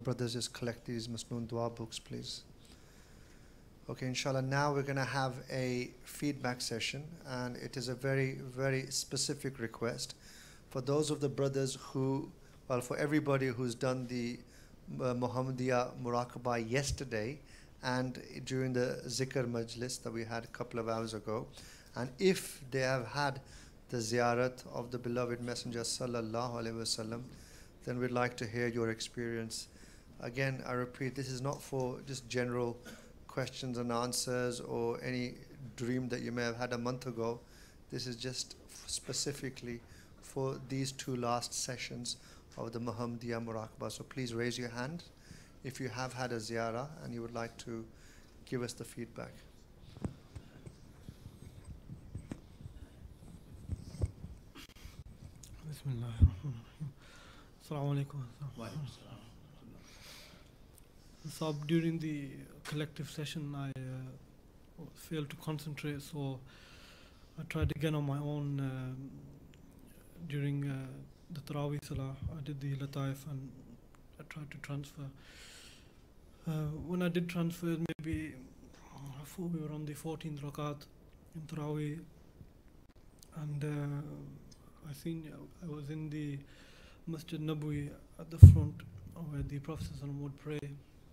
brothers just collect these Masnoon Dua books, please. Okay, inshallah, now we're going to have a feedback session, and it is a very, very specific request for those of the brothers who, well, for everybody who's done the Muhammadiyah Muraqabah yesterday and during the Zikr Majlis that we had a couple of hours ago. And if they have had the ziyarat of the beloved Messenger Sallallahu Alaihi Wasallam, then we'd like to hear your experience. Again, I repeat, this is not for just general questions and answers or any dream that you may have had a month ago. This is just specifically for these two last sessions of the Muhammadiyah Muraqabah. So please raise your hand if you have had a ziyarah and you would like to give us the feedback. Assalamu alaikum. So during the collective session, I failed to concentrate, so I tried again on my own during the Tarawih Salah. I did the Lataif and I tried to transfer. When I did transfer, maybe I thought we were on the 14th Rakat in Tarawih, and I think I was in the Masjid Nabawi at the front where the Prophet would pray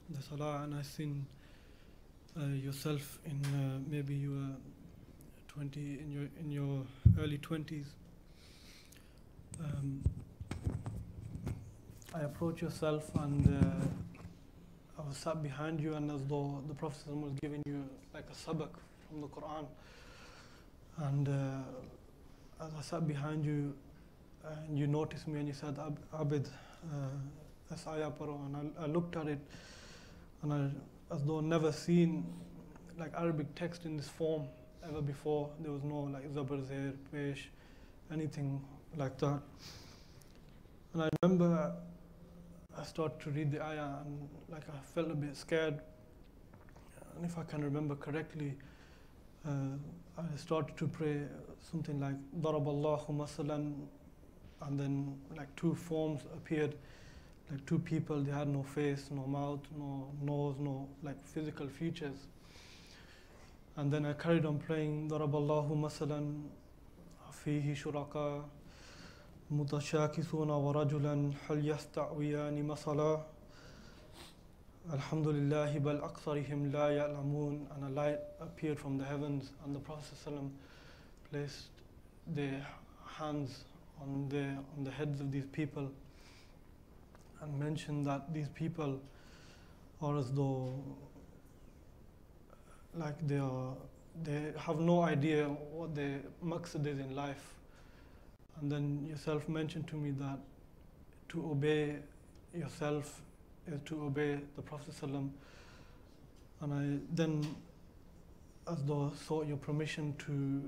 the Salah, and I seen yourself in maybe you were 20 in your early 20s. I approached yourself and I was sat behind you, and as though the Prophet was giving you like a sabak from the Quran. And as I sat behind you, and you noticed me and you said, Abid, as ayah paro, and I looked at it, and as though never seen like Arabic text in this form ever before. There was no like Zabar, Zair, Pesh, anything like that. And I remember I started to read the ayah and like I felt a bit scared. And if I can remember correctly, I started to pray something like Daraballahu masalan, and then like two forms appeared, like two people. They had no face, no mouth, no nose, no like physical features. And then I carried on playing Daraballahu masalan fihi shuraka mutashakisuna wa rajulan hal yasta'wiyani masala alhamdulillahi bal aktharihim la ya'lamun. And a light appeared from the heavens, and the Prophet ﷺ placed their hands on the heads of these people and mentioned that these people are as though like they have no idea what their maqsad is in life. And then yourself mentioned to me that to obey yourself is to obey the Prophet ﷺ. And I then as though sought your permission to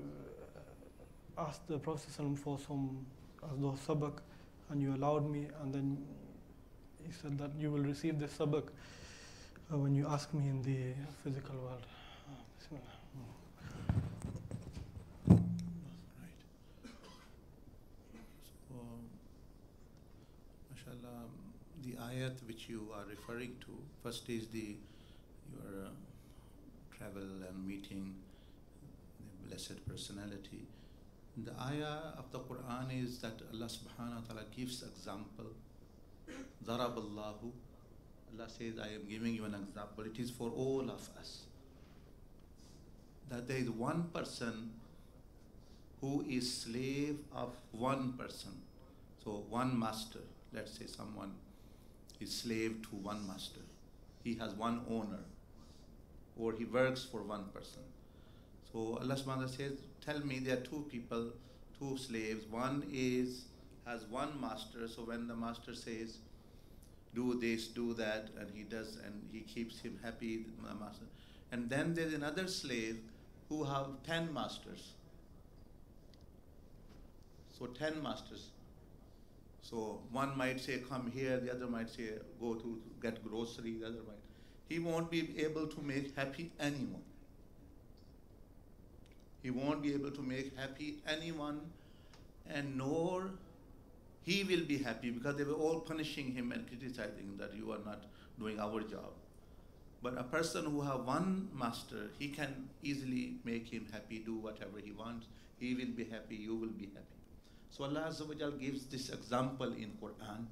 ask the Prophet ﷺ for some as though sabak, and you allowed me, and then he said that you will receive this sabak when you ask me in the physical world. Bismillah. Mashallah, the ayat which you are referring to, first is your travel and meeting the Blessed Personality. The ayah of the Quran is that Allah subhanahu wa ta'ala gives example. Daraballahu. Allah says, I am giving you an example. It is for all of us. That there is one person who is slave of one person. So one master, let's say someone is slave to one master. He has one owner, or he works for one person. So Allah subhanahu wa ta'ala says, tell me there are two people, two slaves. One has one master, so when the master says, do this, do that, and he does, and he keeps him happy, the master. And then there's another slave who have 10 masters. So 10 masters. So one might say, come here, the other might say, go to get grocery, the other might. He won't be able to make happy anyone. He won't be able to make happy anyone, and nor he will be happy, because they were all punishing him and criticizing that you are not doing our job. But a person who have one master, he can easily make him happy, do whatever he wants. He will be happy, you will be happy. So Allah Azza wa Jal gives this example in Quran.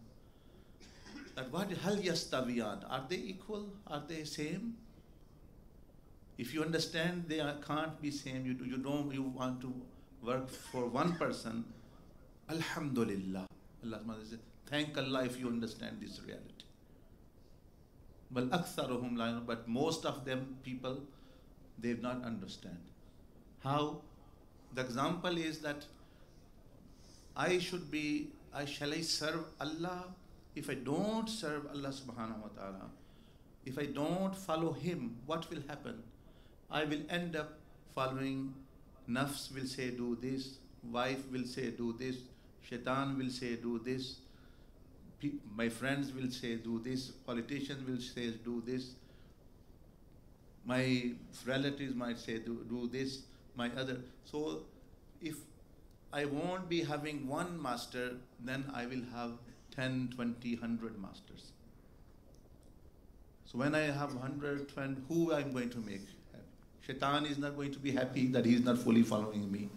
That what hal yastawiyan? Are they equal? Are they same? If you understand they can't be same, you want to work for one person, Alhamdulillah. Allah says, thank Allah if you understand this reality. But most of them people, they do not understand. How? The example is that shall I serve Allah? If I don't serve Allah subhanahu wa ta'ala, if I don't follow him, what will happen? I will end up following, nafs will say do this, wife will say do this, shaitan will say do this, my friends will say do this, politicians will say do this, my relatives might say do this, my other. So if I won't be having one master, then I will have 10, 20, 100 masters. So when I have 100, 20, who I'm going to make happy? Shaitan is not going to be happy that he is not fully following me.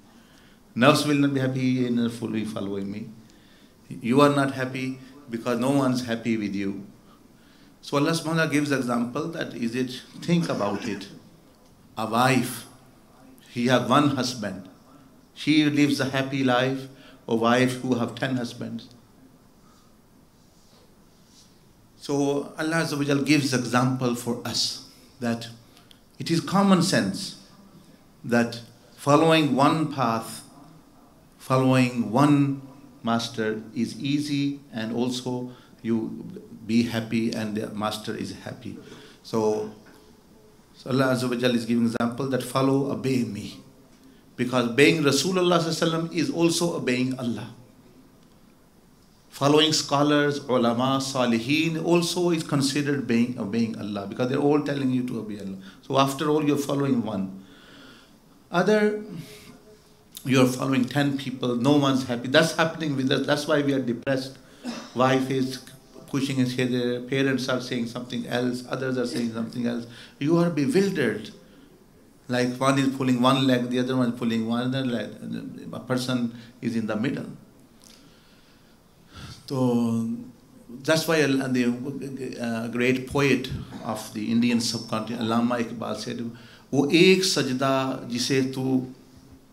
Nafs will not be happy he is not fully following me. You are not happy because no one's happy with you. So Allah subhanahu wa ta'ala gives example that think about it. A wife, he have one husband. She lives a happy life. A wife who have 10 husbands. So Allah Azza wa Jal gives example for us that it is common sense that following one path, following one master is easy, and also you be happy and the master is happy. So Allah Azza wa Jal is giving example that follow, obey me. Because obeying Rasulullah sallallahu alaihi wasallam is also obeying Allah. Following scholars, ulama, salihin also is considered obeying Allah, because they're all telling you to obey Allah. So after all, you're following one. You're following 10 people, no one's happy. That's happening with us. That's why we are depressed. Wife is pushing his head, parents are saying something else, others are saying something else. You are bewildered. Like one is pulling one leg, the other one is pulling one other leg. A person is in the middle. So that's why the great poet of the Indian subcontinent, Allama Iqbal said, "वो एक सजदा जिसे तू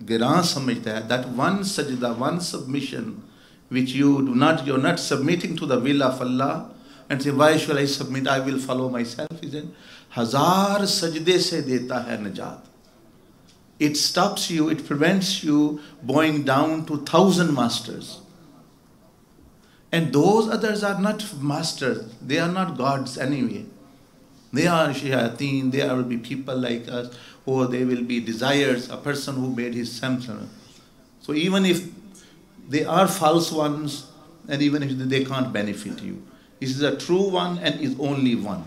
गिरां समझता है," that one sajda, one submission, which you're not submitting to the will of Allah, and say, why should I submit? I will follow myself. He said, "हजार sajde se deta hai najat." It stops you, it prevents you bowing down to 1,000 masters. And those others are not masters. They are not gods anyway. They are shayateen. They will be people like us. Or they will be desires. A person who made his samsara. So even if they are false ones, and even if they can't benefit you, this is a true one and is only one.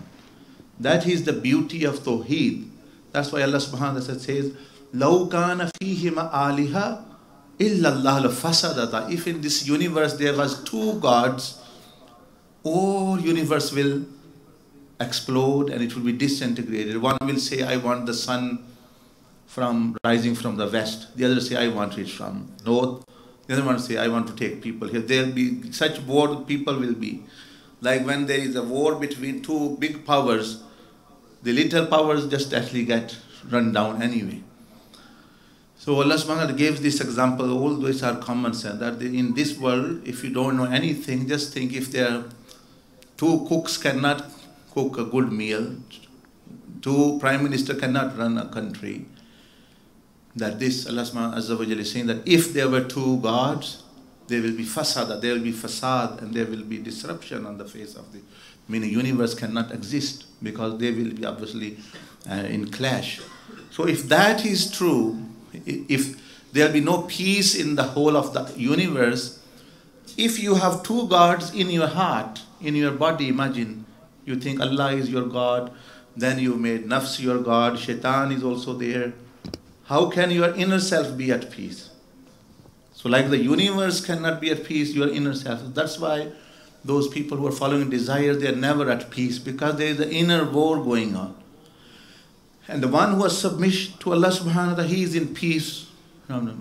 That is the beauty of tawheed. That's why Allah subhanahu wa ta'ala says, "Law kana fihima aliha illallah fasadata." If in this universe there was two gods, all universe will explode and it will be disintegrated. One will say, I want the sun rising from the west. The other say, I want it from north. The other one say, I want to take people here. There will be such war people will be. Like when there is a war between two big powers, the little powers just actually get run down anyway. So Allah subhanahu wa ta'ala gives this example. All those are common sense. That in this world, if you don't know anything, just think if there are two cooks cannot cook a good meal, two prime minister cannot run a country, that this Allah subhanahu wa ta'ala is saying that if there were two gods, there will be fasada, there will be fasad, and there will be disruption on the face of the, meaning universe cannot exist because they will be obviously in clash. So if that is true, if there will be no peace in the whole of the universe, if you have two gods in your heart, in your body, imagine, you think Allah is your God, then you made nafs your God, shaitan is also there. How can your inner self be at peace? So like the universe cannot be at peace, your inner self. That's why those people who are following desire, they are never at peace, because there is an inner war going on. And the one who has submission to Allah subhanahu wa ta'ala, he is in peace.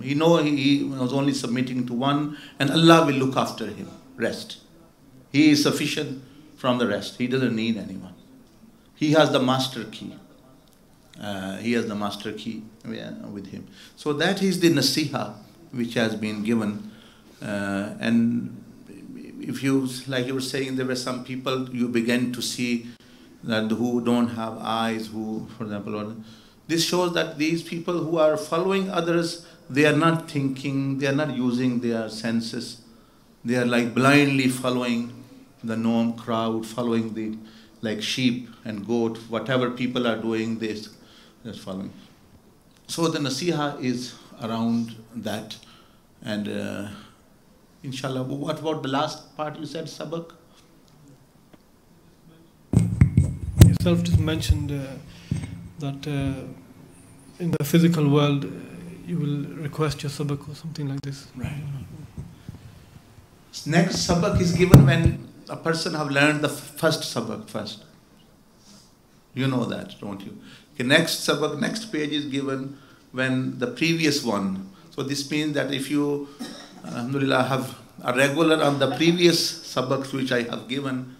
He was only submitting to one, and Allah will look after him. Rest. He is sufficient from the rest. He doesn't need anyone. He has the master key. He has the master key with him. So that is the nasiha which has been given. And if you, like you were saying, there were some people you began to see that who don't have eyes, who, for example, this shows that these people who are following others, they are not thinking, they are not using their senses. They are like blindly following the known crowd, following the like sheep and goat, whatever people are doing, they're following. So the nasiha is around that. And inshallah, what about the last part you said, sabak? Yourself just mentioned that in the physical world you will request your sabak or something like this. Right. Next sabak is given when a person have learned the first sabak first. You know that, don't you? Okay, next sabak, next page is given when the previous one. So this means that if you, alhamdulillah, have a regular on the previous sabaks which I have given,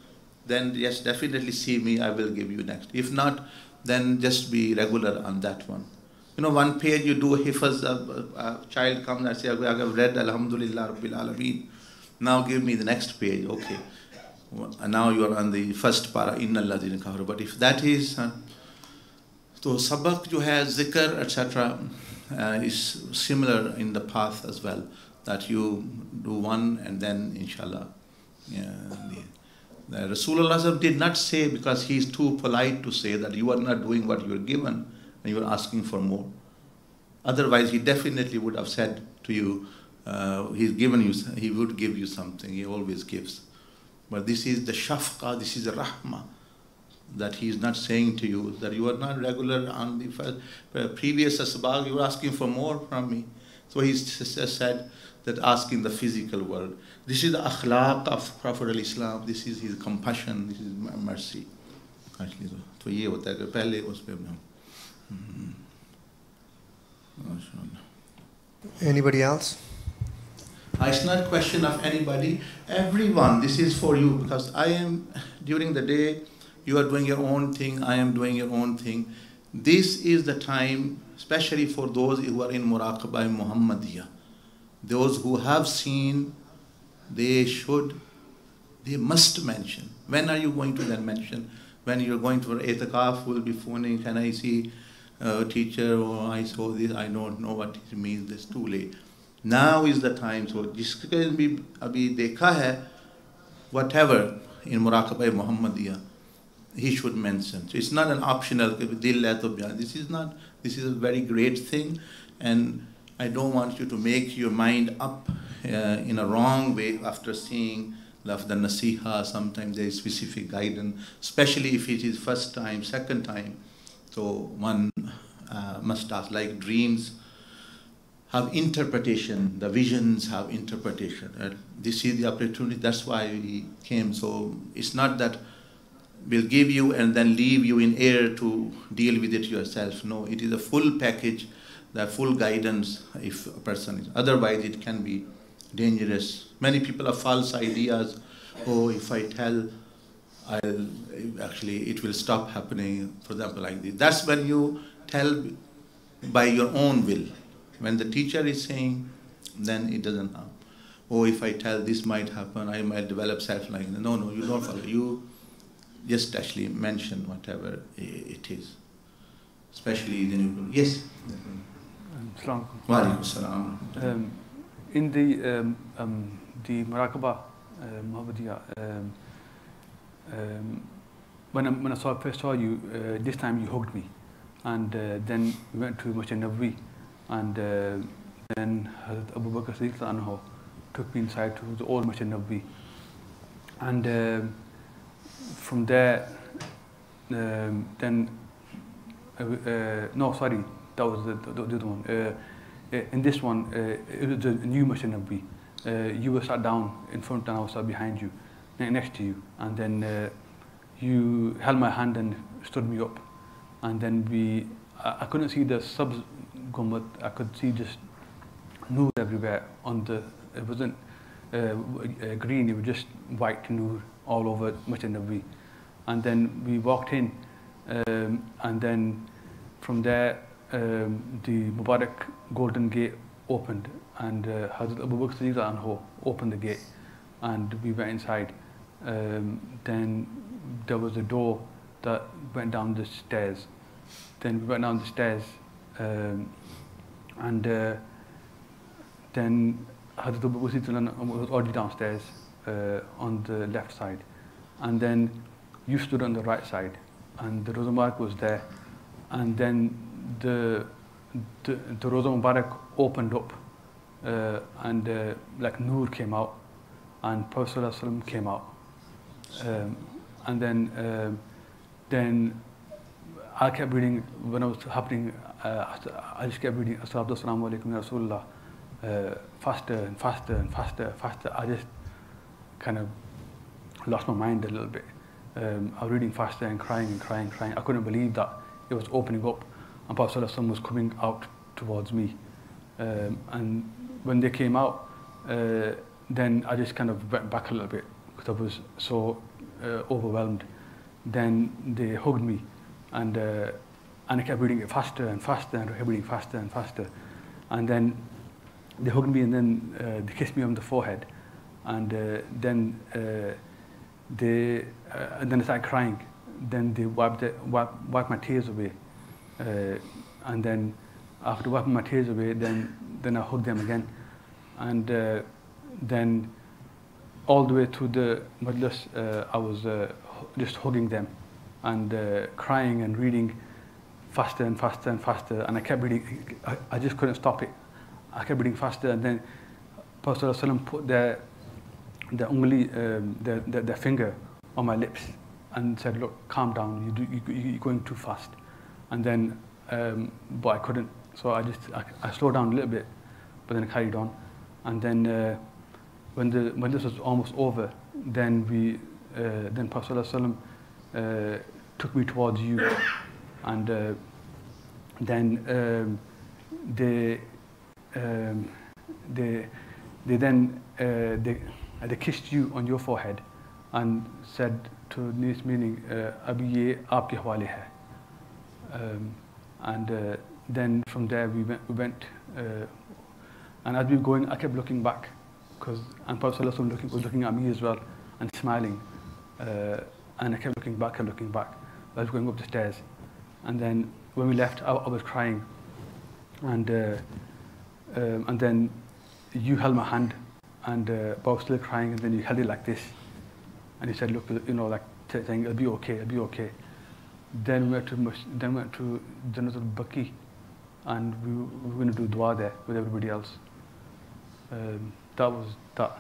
then yes, definitely see me, I will give you next. If not, then just be regular on that one. You know, one page you do hifaz, a child comes and says, I have read Alhamdulillah Rabbil Alameen. Now give me the next page, okay. And now you are on the first para, Inna Alladhina Kafaru. But if that is, so sabak jo hai, zikr, etc. Is similar in the path as well. That you do one and then inshallah. The Rasulullah did not say, because he is too polite to say that you are not doing what you are given and you are asking for more. Otherwise he definitely would have said to you, he's given you, he would give you something, he always gives. But this is the shafqa, this is the rahmah, that he is not saying to you that you are not regular on the previous asbab, you are asking for more from me. So he said that asking the physical world. This is the akhlaq of Prophet al-Islam, this is his compassion, this is mercy. Actually, so ye hota hai ki pehle us pe Anybody else? It's not a question of anybody, everyone. This is for you, because I am, during the day, you are doing your own thing, I am doing your own thing. This is the time, especially for those who are in Muraqabah Muhammadiyah. Those who have seen, they must mention. When are you going to then mention? When you're going to itikaf, will be phoning, can I see a teacher, or I saw this, I don't know what it means, it's too late. Now is the time. So jiske bhi abhi dekha hai, whatever in Muraqabah Muhammadiyah, he should mention. So it's not an optional, this is not, this is a very great thing, and I don't want you to make your mind up in a wrong way after seeing the nasiha. Sometimes there is specific guidance, especially if it is first time, second time. So one must ask, like dreams have interpretation, the visions have interpretation. This is the opportunity, that's why we came. So it's not that we'll give you and then leave you in air to deal with it yourself. No, it is a full package, the full guidance if a person is. Otherwise it can be dangerous. Many people have false ideas. Oh, if I tell, it will stop happening, for example, like this. That's when you tell by your own will. When the teacher is saying, then it doesn't happen. Oh, if I tell this might happen, I might develop self-like. No, you don't follow. You just actually mention whatever it is. Especially the new. Yes? In the Muraqabah Muhammadiyah, when I first saw you, this time you hugged me, and then we went to Masjid Nabawi, and then Hazrat Abu Bakr Siddiq anhu took me inside to the old Masjid Nabawi, and from there, that was the other one. in this one, it was a new Masjid Nabawi. You were sat down in front and I was sat behind you, next to you, and then you held my hand and stood me up, and then I couldn't see the subs gummat, I could see just noor everywhere on the, it wasn't green, it was just white noor all over Masjid Nabawi. And then we walked in, and then from there the Mubarak Golden Gate opened, and Hazrat Abu Bakr Siddiq anhu opened the gate, and we went inside. Then there was a door that went down the stairs. Then we went down the stairs, and then Hazrat Abu Bakr Siddiq was already downstairs on the left side, and then you stood on the right side, and the Roza Mubarak was there, and then the Roza Mubarak opened up, and like Noor came out, and Prophet ﷺ came out, and then I kept reading when it was happening. I just kept reading Assalamu alaikum ya Rasulullah, faster and faster and faster, faster. I just kind of lost my mind a little bit. I was reading faster and crying and crying and crying. I couldn't believe that it was opening up and Prophet ﷺ was coming out towards me. And when they came out, then I just kind of went back a little bit because I was so overwhelmed. Then they hugged me, and I kept reading it faster and faster and kept reading faster and faster. And then they hugged me, and then they kissed me on the forehead, and then I started crying. Then they wiped my tears away, and then after wiping my tears away, then I hugged them again, and then all the way to the majlis, I was just hugging them and crying and reading faster and faster and faster, and I kept reading. I just couldn't stop it. I kept reading faster, and then Prophet ﷺ put their ungli, their finger on my lips and said, "Look, calm down. You're going too fast." And then, but I couldn't. So I slowed down a little bit, but then I carried on. And then when this was almost over, then then Prophet ﷺ took me towards you, and then they kissed you on your forehead and said to this meaning, "Abhi ye aapke hawale hai." And then from there we went, and as we were going, I kept looking back, and Prophet ﷺ was looking at me as well and smiling, and I kept looking back and looking back. I was going up the stairs, and then when we left, I was crying, and then you held my hand, and I was still crying, and then you held it like this, and you said, "Look, like saying it'll be okay, it'll be okay." Then we went to Jannatul Baqi, and we were going to do dua there with everybody else. That was that,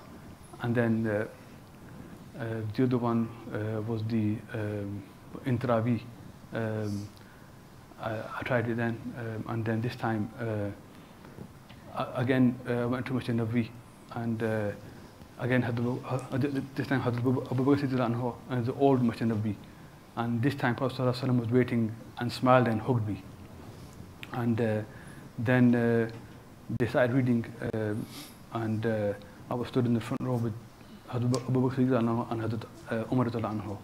and then the other one was the Intaravi. I tried it then, and then this time again went to Masjid Nabawi, and again this time had Abu Bakr Siddiq anhu, and the old Masjid Nabawi, and this time Prophet ﷺ was waiting and smiled and hugged me, and then they started reading, and I was stood in the front row with Abu Bakr Siddiq anhu and Hazrat Umar anhu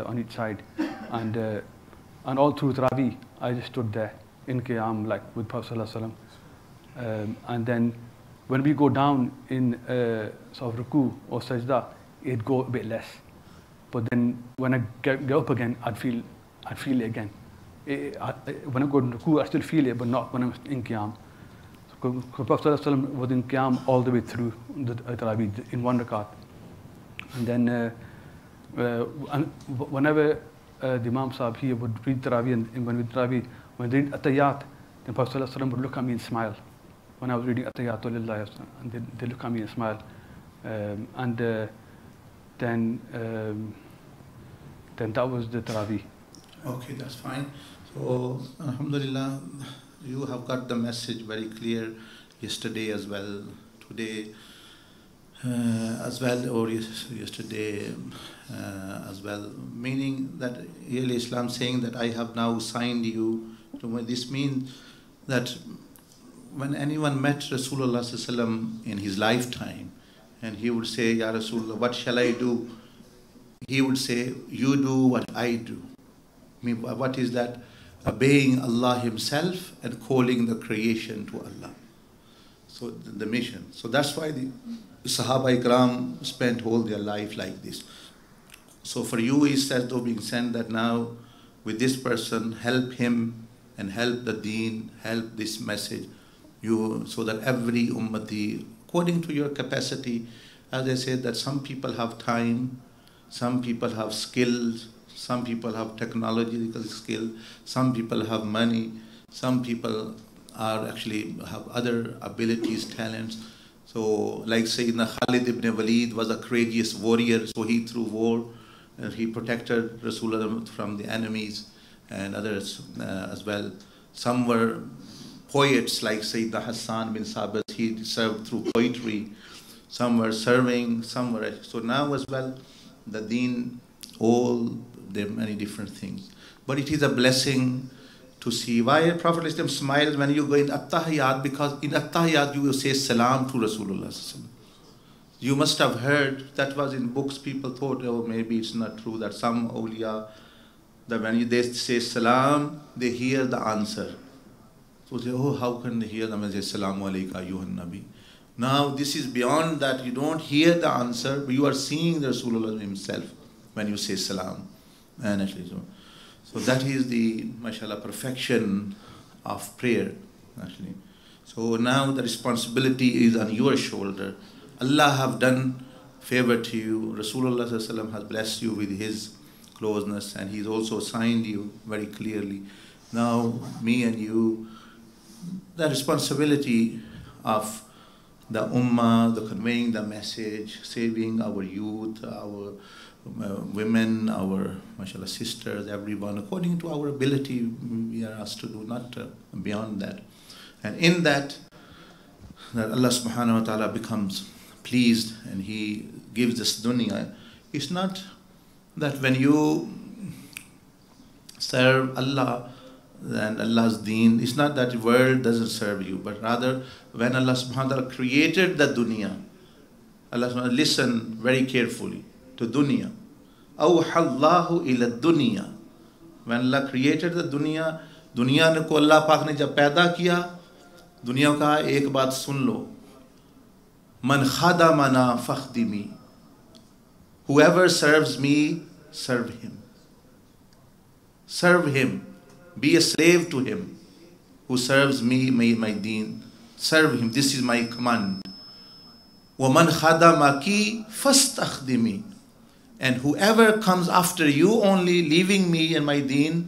on each side, and all through Tarawih I just stood there in Qiyam like with Prophet ﷺ, and then when we go down in sort of ruku or sajda, it'd go a bit less, but then when I get up again, I'd feel it again. When I go to ruku, I still feel it, but not when I'm in Qiyam. So Prophet ﷺ was in Qiyam all the way through the Tarawih in one rakat, and then whenever the Imam Sahib here would read Tarawih, and when they read Atayat, then Prophet ﷺ would look at me and smile. When I was reading Atayatul Lillah, and they look at me and smile, and then that was the Tarawih. Okay, that's fine. So, Alhamdulillah, you have got the message very clear yesterday as well, today as well, or yesterday as well, meaning that really Islam saying that I have now signed you to. This means that when anyone met Rasulullah sallallahu alaihi wasallam in his lifetime, and he would say, Ya Rasulullah, what shall I do? He would say, you do what I do. I mean, what is that? Obeying Allah Himself and calling the creation to Allah. So the mission. So that's why the Sahaba Ikram spent all their life like this. So for you, he says, though being sent, that now with this person, help him and help the deen, help this message, you, so that every ummati, according to your capacity, as I said, that some people have time, some people have skills, some people have technological skill, some people have money, some people are actually have other abilities, talents. So like Sayyidina Khalid ibn Walid was a courageous warrior, so he threw war and he protected Rasulullah from the enemies and others as well. Some were poets like Sayyidina Hassan bin Sabit, he served through poetry. Some were serving, some were, so now as well, the deen, all, there are many different things. But it is a blessing to see. Why Prophet Islam smiles when you go in At-Tahiyyat? Because in At-Tahiyyat you will say salam to Rasulullah. You must have heard, that was in books, people thought, oh maybe it's not true, that some awliya, that when they say salam, they hear the answer. So they say, oh, how can they hear them and say salamu alayka ayyuhan nabi? Now this is beyond that, you don't hear the answer, but you are seeing the Rasulullah himself when you say salam. And actually, so that is the, mashallah, perfection of prayer, actually. So now the responsibility is on your shoulder. Allah have done favor to you. Rasulullah has blessed you with his closeness, and he's also signed you very clearly. Now, me and you, the responsibility of the ummah, the conveying the message, saving our youth, our women, our mashallah sisters, everyone, according to our ability, we are asked to do, not beyond that. And in that Allah subhanahu wa ta'ala becomes pleased and he gives this dunya. It's not that when you serve Allah and Allah's deen, it's not that the world doesn't serve you, but rather when Allah subhanahu wa ta'ala created the dunya, Allah subhanahu wa ta'ala, listen very carefully to dunya. Awhallahu ila dunya. When Allah created the dunya, dunya ko Allah Pak ne jab paida kiya, dunya ka ek baat sun lo. Man khadamana fakhdimi. Whoever serves me, serve him. Serve him. Be a slave to him. Who serves me, my deen, serve him. This is my command. وَمَنْ خَدَمَكِ فَاسْتَخْدِمِ. And whoever comes after you only, leaving me and my deen,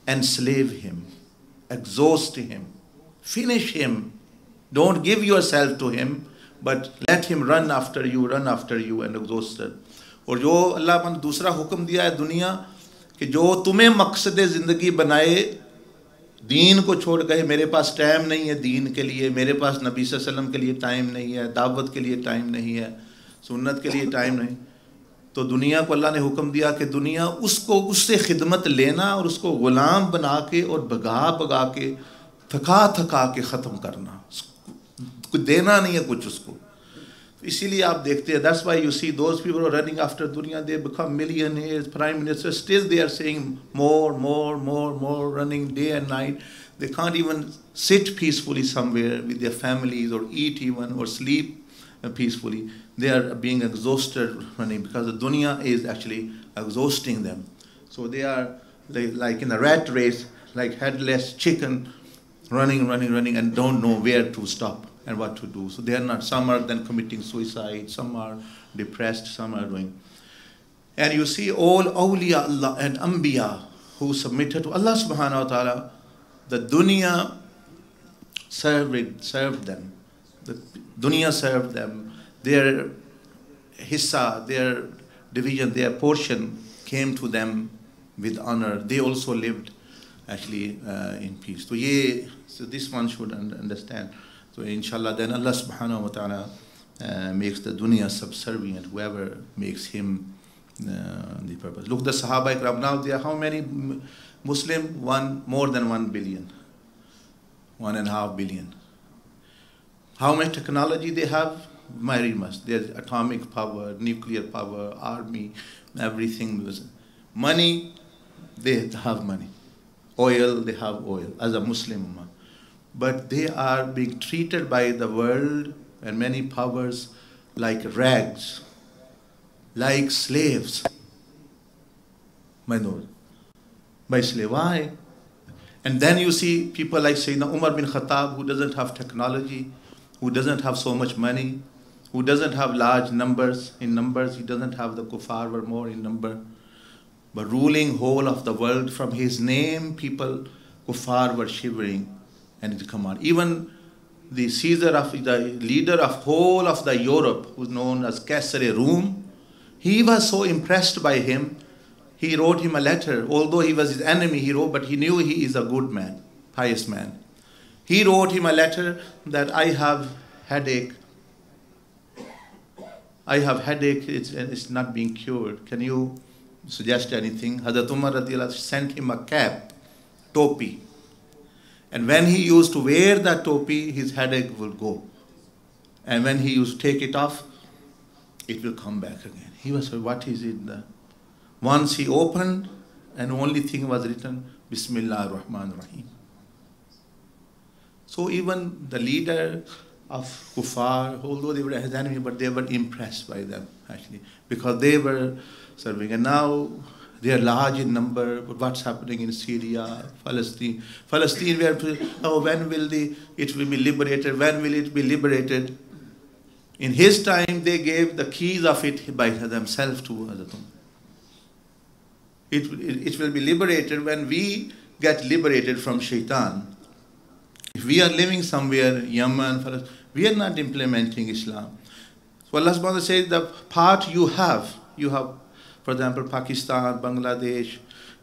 enslave him, exhaust him, finish him. Don't give yourself to him, but let him run after you and exhausted. और जो अल्लाह ने दूसरा हुक्म दिया है दुनिया कि जो तुम्हें मकसद ज़िंदगी बनाए, दीन को छोड़ गए, मेरे पास टाइम नहीं है दीन के लिए, मेरे पास नबी सल्लल्लाहु अलैहि वसल्लम के लिए टाइम नहीं है, दावत के लिए टाइम नहीं है, सुन्नत के लिए टाइम नहीं, तो दुनिया को अल्लाह ने हुक्म दिया कि दुनिया उसको, उससे खिदमत लेना और उसको ग़ुलाम बना के और भगा के थका के ख़त्म करना, कुछ देना नहीं है कुछ उसको. इसीलिए आप देखते हैं, that's why you see those people who are running after dunya, they become millionaires, prime ministers, still they are saying more, running day and night. They can't even sit peacefully somewhere with their families or eat even or sleep peacefully. They are being exhausted running because the dunya is actually exhausting them. So they are like in a rat race, like headless chicken, running and don't know where to stop and what to do. So they are not, some are then committing suicide, some are depressed, some are doing. And you see all awliya Allah and anbiya who submitted to Allah subhanahu wa ta'ala, the dunya served them. The dunya served them. Their hissa, their division, their portion came to them with honor. They also lived actually in peace. So this one should understand. So inshallah, then Allah subhanahu wa ta'ala makes the dunya subservient, whoever makes him the purpose. Look, the Sahaba Ikram, now there are how many Muslim? More than 1 billion. 1.5 billion. How much technology they have? Very much. There's atomic power, nuclear power, army, everything. Money, they have money. Oil, they have oil as a Muslim ummah. But they are being treated by the world and many powers like rags, like slaves. By slave. Why? And then you see people like Sayyidina Umar bin Khattab, who doesn't have technology, who doesn't have so much money, who doesn't have large numbers. He doesn't have the kuffar were more in number. But ruling whole of the world, from his name, people, kuffar were shivering and it command. Even the Caesar, the leader of whole of the Europe, who's known as Caesar Rome, he was so impressed by him, he wrote him a letter. Although he was his enemy, he wrote, but he knew he is a good man, pious man. He wrote him a letter that I have headache. It's not being cured. Can you suggest anything? Hazrat Umar radiallahu sent him a cap, topi. And when he used to wear that topi, his headache will go. And when he used to take it off, it will come back again. He was, what is it? Once he opened, and only thing was written, Bismillah ar-Rahman ar-Rahim. So even the leader of kuffar, although they were his enemy, but they were impressed by them, actually, because they were serving. And now they are large in number, but what's happening in Syria, Palestine? Palestine, we are, when will it will be liberated? When will it be liberated? In his time, they gave the keys of it by themselves to Hazrat Umar. It will be liberated when we get liberated from shaitan. If we are living somewhere, Yemen, we are not implementing Islam. So Allah subhanahu wa ta'ala says the part you have, for example, Pakistan, Bangladesh,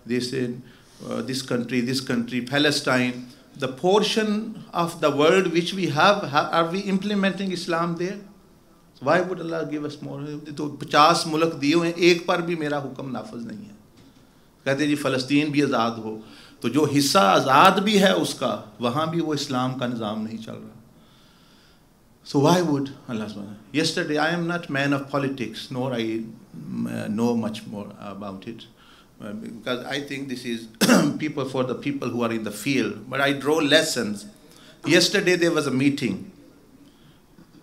this country, Palestine, the portion of the world which we have, are we implementing Islam there? So why would Allah give us more? तो 50 मुल्क दिए हुए हैं, एक पर भी मेरा हुक्म नाफज नहीं है. कहते जी फ़लस्तीन भी आज़ाद हो, तो जो हिस्सा आज़ाद भी है उसका, वहाँ भी वो इस्लाम का निज़ाम नहीं चल रहा. So why would Allah subhanahu? Yesterday, I am not man of politics, nor I know much more about it, because I think this is for the people who are in the field. But I draw lessons. Yesterday there was a meeting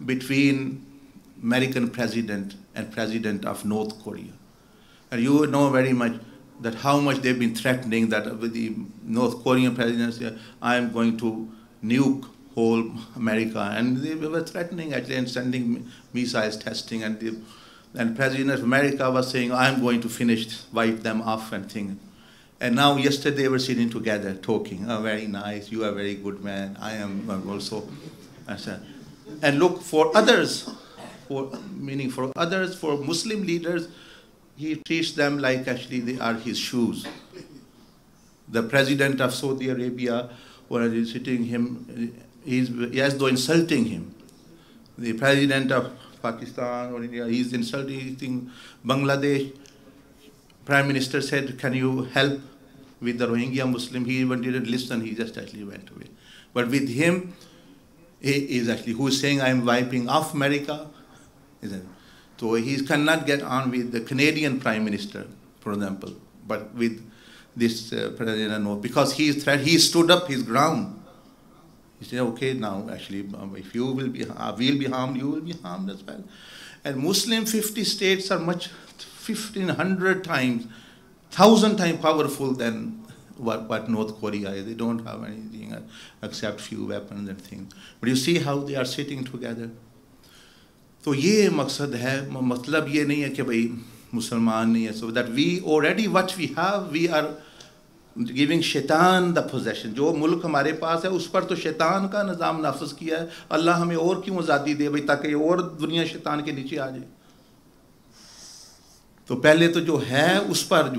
between American president and president of North Korea, and you know very much that how much they've been threatening that with the North Korean president, I am going to nuke whole America, and they were threatening actually and sending missiles testing, and President of America was saying, I am going to wipe them off and things. And now yesterday they were sitting together talking, very nice, you are a very good man, I am also. And look, for others, for Muslim leaders, he treats them like actually they are his shoes. The president of Saudi Arabia, when he's sitting him, he's as though insulting him. The president of Pakistan or India, he's insulting Bangladesh. Prime Minister said, can you help with the Rohingya Muslim? He even didn't listen, he just actually went away. But with him, he is actually, who is saying, I am wiping off America. So he cannot get on with the Canadian Prime Minister, for example, but with this president, because he stood up his ground. He said, okay, now actually, if you will be harmed, you will be harmed as well. And Muslim 50 states are much 1,500 times, 1,000 times powerful than what North Korea is. They don't have anything except few weapons and things. But you see how they are sitting together. तो ये मकसद है, मतलब ये नहीं है कि भाई मुसलमान नहीं है. So that we already what we have, we are giving शैतान the possession. जो मुल्क हमारे पास है उस पर तो शैतान का निज़ाम नाफिज किया है. अल्लाह हमें और क्यों आज़ादी दे भाई, ताकि और दुनिया शैतान के नीचे आ जाए. तो पहले तो जो है उस पर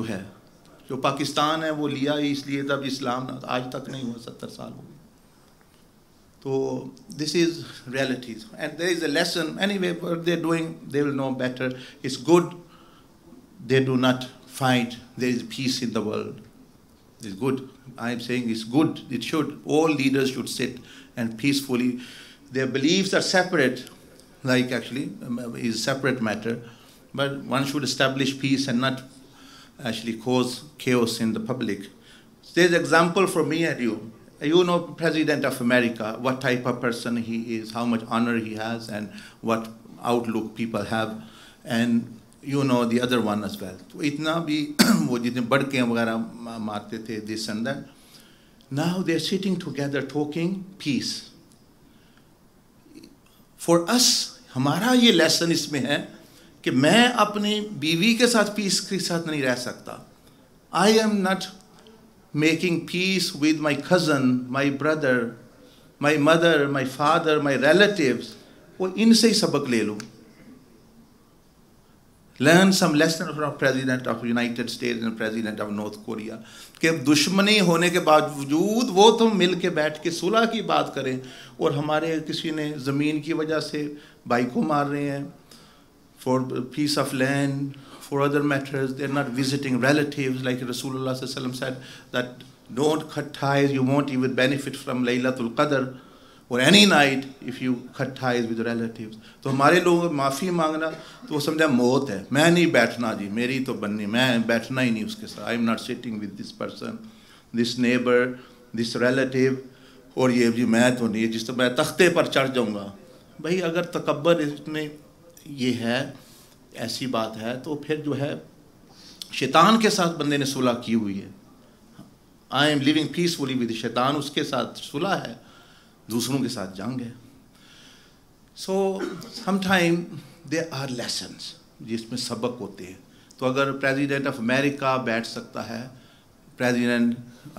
जो جو پاکستان ہے وہ لیا ہی اس لیے تب اسلام آج تک نہیں ہوا, 70 سال ہو گئے. تو this is realities and there is a lesson anyway. What they're doing, they will know better. It's good they do not fight. There is peace in the world. It's good. I'm saying it's good. It should. All leaders should sit and peacefully. Their beliefs are separate, like actually is separate matter, but one should establish peace and not actually cause chaos in the public. There's an example for me and you. You know President of America, what type of person he is, how much honor he has, and what outlook people have, and you know the other one as well. تو اتنا بھی وہ جتنے بڑکیں وغیرہ مارتے تھے this and that. Now they're sitting together talking peace. For us, ہمارا یہ لیسن اس میں ہے کہ میں اپنی بیوی کے ساتھ پیس کے ساتھ نہیں رہ سکتا. I am not making peace with my cousin, my brother, my mother, my father, my relatives. وہ ان سے ہی سبق لے لو. Learn some lesson from President of United States and President of North Korea. کہ دشمنی ہونے کے باوجود وہ تو مل کے بیٹھ کے صلح کی بات کریں, اور ہمارے کسی نے زمین کی وجہ سے بھائی کو مار رہے ہیں. For piece of land, for other matters, they're not visiting relatives, like Rasulullah sallallahu alaihi wasallam said that don't cut ties, you won't even benefit from Laylatul Qadr or any night if you cut ties with relatives. تو ہمارے لوگوں معافی مانگنا تو وہ سمجھا موت ہے. میں نہیں بیٹھنا جی, میری تو بننی, میں بیٹھنا ہی نہیں اس کے ساتھ. I'm not sitting with this person, this neighbor, this relative, اور یہ جی میں تو نہیں, جس طرح میں تختے پر چڑھ جاؤں گا. بھائی اگر تکبر اس میں یہ ہے, ایسی بات ہے, تو پھر جو ہے شیطان کے ساتھ بندے نے صلح کی ہوئی ہے. I am living peacefully with شیطان, اس کے ساتھ صلح ہے, دوسروں کے ساتھ جنگ ہے. So sometimes there are lessons جس میں سبق ہوتے ہیں. تو اگر پریزیڈنٹ آف امریکہ بیٹھ سکتا ہے, پریزیڈنٹ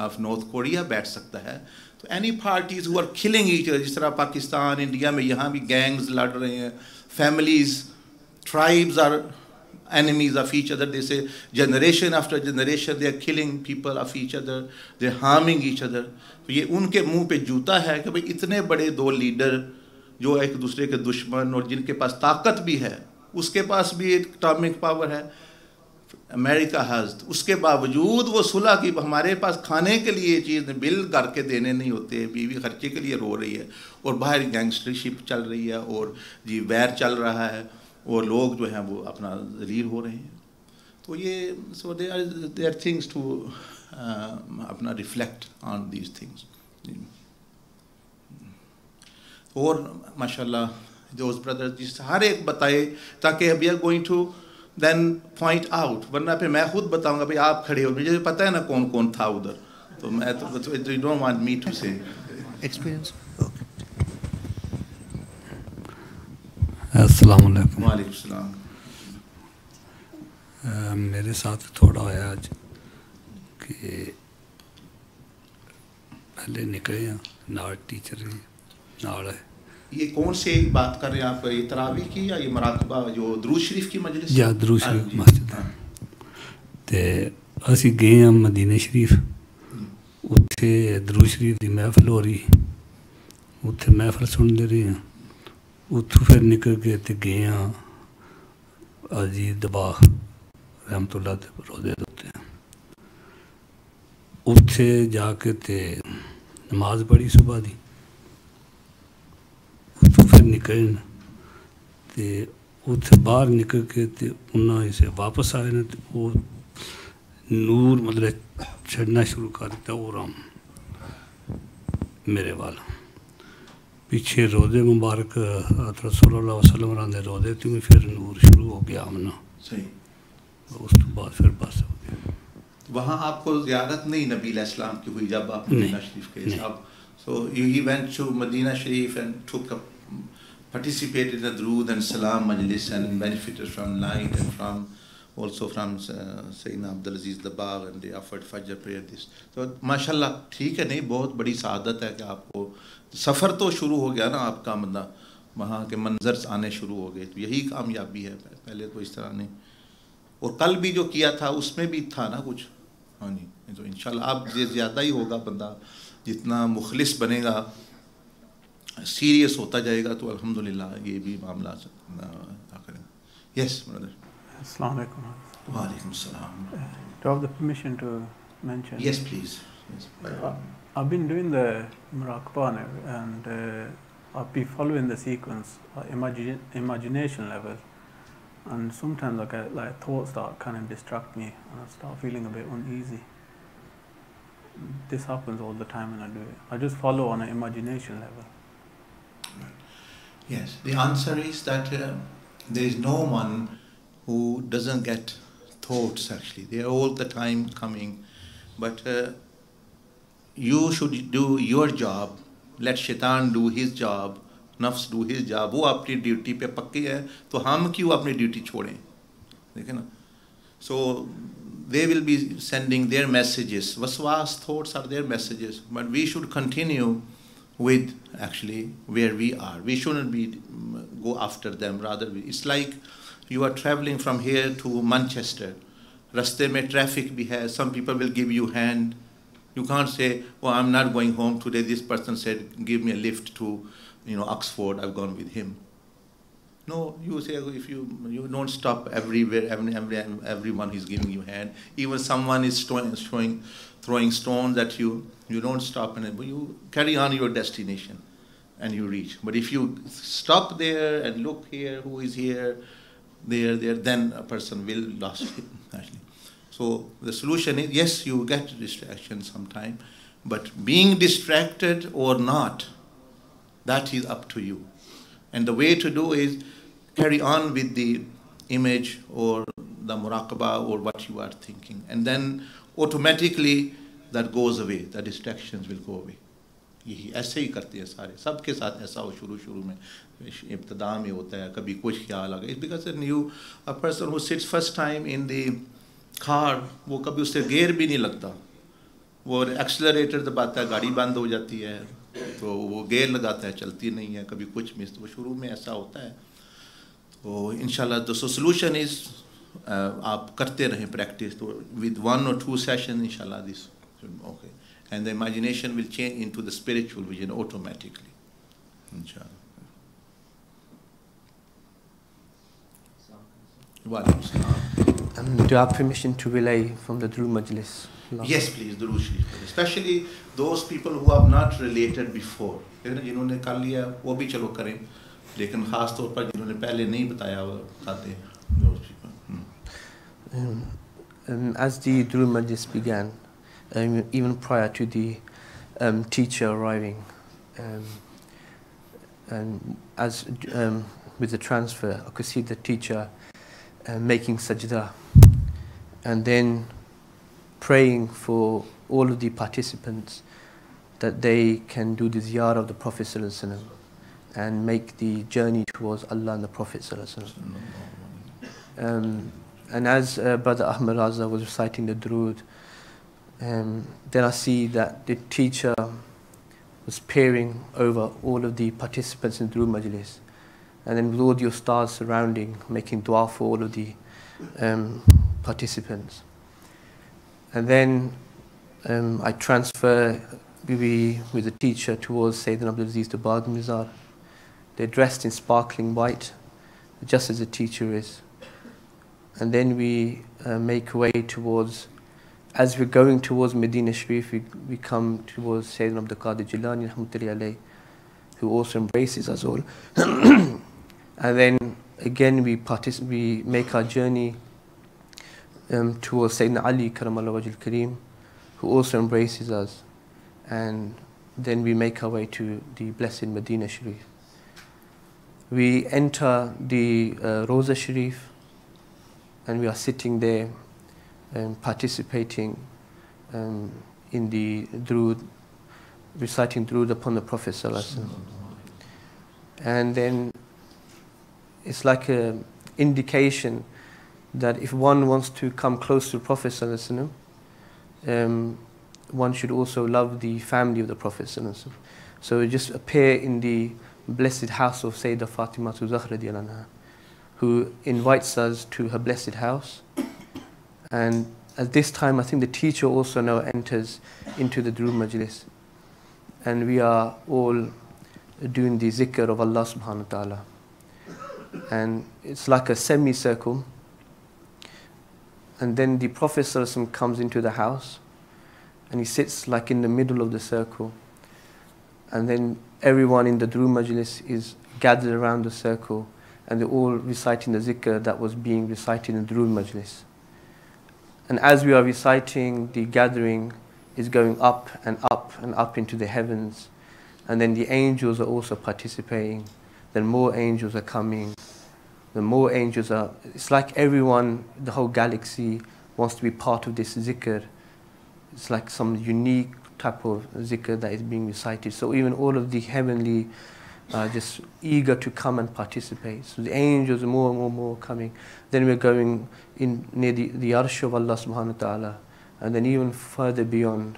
آف نارتھ کوریا بیٹھ سکتا ہے, تو any parties who are killing each other, جس طرح پاکستان, انڈیا میں یہاں بھی گینگز لڑ رہے ہیں, families, tribes are enemies of each other. They say generation after generation they are killing people of each other, they are harming each other. تو یہ ان کے منہ پہ جوتا ہے کہ بھئی اتنے بڑے دو لیڈر جو ایک دوسرے کے دشمن اور جن کے پاس طاقت بھی ہے, اس کے پاس بھی اٹامک پاور ہے, امریکہ ہاز, اس کے باوجود وہ صلح کی, ہمارے پاس کھانے کے لیے چیز بل کر کے دینے نہیں ہوتے, بیوی خرچے کے لیے رو رہی ہے, اور باہر گینگسٹرشپ چل رہی ہے, اور جی ویر چل رہا ہے, اور لوگ جو ہیں وہ اپنا ذلیل ہو رہے ہیں. تو یہ سو دے آر تھنگس ٹو اپنا ریفلیکٹ آن دیز تھنگس. اور ماشاء اللہ دوز بردر جس ہر ایک بتائے, تاکہ we are going to then point out, ورنہ پھر میں خود بتاؤں گا بھائی آپ کھڑے ہو, مجھے پتہ ہے نا کون کون تھا ادھر, تو میں تو you don't want me to say experience. السلام علیکم. وعلیکم السلام. میرے ساتھ تھوڑا ہوا آج کہ پہلے نکلے ہیں نال ٹیچر نال ہے. یہ کون سے بات کر رہے ہیں آپ, یہ تراویح کی یا یہ مراقبہ جو درود شریف کی مجلس؟ یا درود شریف مسجد. تے اسی گئے ہیں مدینہ شریف, اتھے درود شریف دی محفل ہو رہی, اتھے محفل سن دے رہے ہیں. اتھوں پھر نکل کے تے گئے ہیں اجی دباغ رحمت اللہ تے روزے دوتے ہیں. اتھے جا کے تے نماز پڑھی صبح دی. اتھوں پھر نکلے تے اتھے باہر نکل کے تے انہاں اسے واپس آئے نا, تے وہ نور مطلب چھڑنا شروع کر دیتا اور ہم میرے والا پیچھے روزے مبارک رسول اللہ علیہ وسلم راندے روزے تھی, پھر نور شروع ہو گیا آمنا. صحیح. اس تو بعد پھر بس ہو گیا. وہاں آپ کو زیارت نہیں نبی علیہ السلام کی ہوئی جب آپ مدینہ شریف گئے آپ؟ So he went to Medina Sharif and took up, participated in the Durood and Salam Majlis and benefited from night and from also from Sayyidina Abdulaziz Dabagh, and they offered Fajr prayer this. So mashallah ٹھیک ہے, نہیں بہت بڑی سعادت ہے کہ آپ کو سفر تو شروع ہو گیا نا آپ کا, مطلب وہاں کے منظر آنے شروع ہو گئے, تو یہی کامیابی ہے. پہلے تو اس طرح نہیں. اور کل بھی جو کیا تھا اس میں بھی تھا نا کچھ, हाँ जी, तो इंशाल्लाह अब ये ज़्यादा ही होगा, बंदा जितना मुखलिस बनेगा, सीरियस होता जाएगा, तो अल्हम्दुलिल्लाह ये भी मामला करें. Yes, brother. Assalamu alaikum. Wa alaikum salam. Do I have the permission to mention? Yes, please. Yes. I've been doing the muraqabah now, and I'll be following the sequence at imagination level, and sometimes I get like thoughts that kind of distract me, and I start feeling a bit uneasy. This happens all the time when I do it. I just follow on an imagination level. Yes, the answer is that there is no one who doesn't get thoughts actually. They are all the time coming. But you should do your job. Let shaitan do his job. Nafs do his job. वो अपनी duty पे पक्के है, तो हम क्यों अपनी duty छोड़ें? देखें ना? So they will be sending their messages. Waswas thoughts are their messages. But we should continue with actually where we are. We shouldn't be go after them. Rather, it's like you are traveling from here to Manchester. Raste mein traffic bhi hai. Some people will give you hand. You can't say, "Oh, I'm not going home today. This person said, give me a lift to, Oxford. I've gone with him." No, you say if you don't stop everywhere. Everyone is giving you hand. Even someone is throwing stones at you. You don't stop, and you carry on your destination, and you reach. But if you stop there and look here, who is here, there, then a person will lose it, actually. So the solution is, yes, you get distraction sometime, but being distracted or not, that is up to you. And the way to do is carry on with the image or the muraqabah or what you are thinking, and then automatically that goes away, the distractions will go away. यही ऐसे ही करते हैं सारे, सबके साथ ऐसा हो शुरू में, इब्तिदा में होता है, कभी कुछ ख्याल आ गया. It's because a person who sits first time in the car, वो कभी उससे गेयर भी नहीं लगता, वो एक्सेलरेटर दबाता है, गाड़ी बंद हो जाती है, तो वो गेयर लगाता है, चलती नहीं है, कभी कुछ मिस, तो शुरू में ऐसा होता है. तो इंशाल्लाह the solution is आप करते रहें practice, तो with 1 or 2 sessions इंशाल्लाह this okay, and the imagination will change into the spiritual vision automatically, inshallah. Do I have permission to relay from the Duru Majlis? Yes, please, Duru Sharif. Especially those people who have not related before. जिन्होंने कर लिया वो भी चलो करें, लेकिन खास तौर पर जिन्होंने पहले नहीं बताया वो बताते हैं. As the Duru Majlis began, even prior to the teacher arriving, and as with the transfer, I could see the teacher making sajda, and then praying for all of the participants that they can do the ziyarah of the Prophet ﷺ and make the journey towards Allah and the Prophet ﷺ. And as Brother Ahmed Raza was reciting the Durood, then I see that the teacher was peering over all of the participants in the Durood Majlis, and then with all your stars surrounding, making dua for all of the participants. And then I transfer with the teacher towards Sayyidina Abdul Aziz Tabad Mizar. They're dressed in sparkling white, just as the teacher is. And then we make way towards, as we're going towards Medina Sharif, we come towards Sayyidina Abdul Qadir Jilani, rahmatullahi alayh, who also embraces us all. And then again we make our journey towards Sayyidina Ali Karamallahu Wajhul Kareem, who also embraces us. And then we make our way to the blessed Medina Sharif. We enter the Roza Sharif, and we are sitting there participating in the Durood, reciting Durood upon the Prophet ﷺ. And then it's like an indication that if one wants to come close to the Prophet ﷺ, one should also love the family of the Prophet ﷺ. So we just appear in the blessed house of Sayyidah Fatima Zahra radiallahu anha, who invites us to her blessed house. And at this time, I think the teacher also now enters into the Durood Majlis. And we are all doing the zikr of Allah subhanahu wa ta'ala. And it's like a semicircle. And then the Prophet sallallahu alaihi wasallam comes into the house and he sits like in the middle of the circle. And then everyone in the Durood Majlis is gathered around the circle and they're all reciting the zikr that was being recited in the Durood Majlis. And as we are reciting, the gathering is going up and up and up into the heavens. And then the angels are also participating. Then more angels are coming. The more angels are, it's like everyone, the whole galaxy wants to be part of this zikr. It's like some unique type of zikr that is being recited. So even all of the heavenly are just eager to come and participate. So the angels are more and more coming. Then we're going in near the arsh of Allah subhanahu wa ta'ala. And then even further beyond.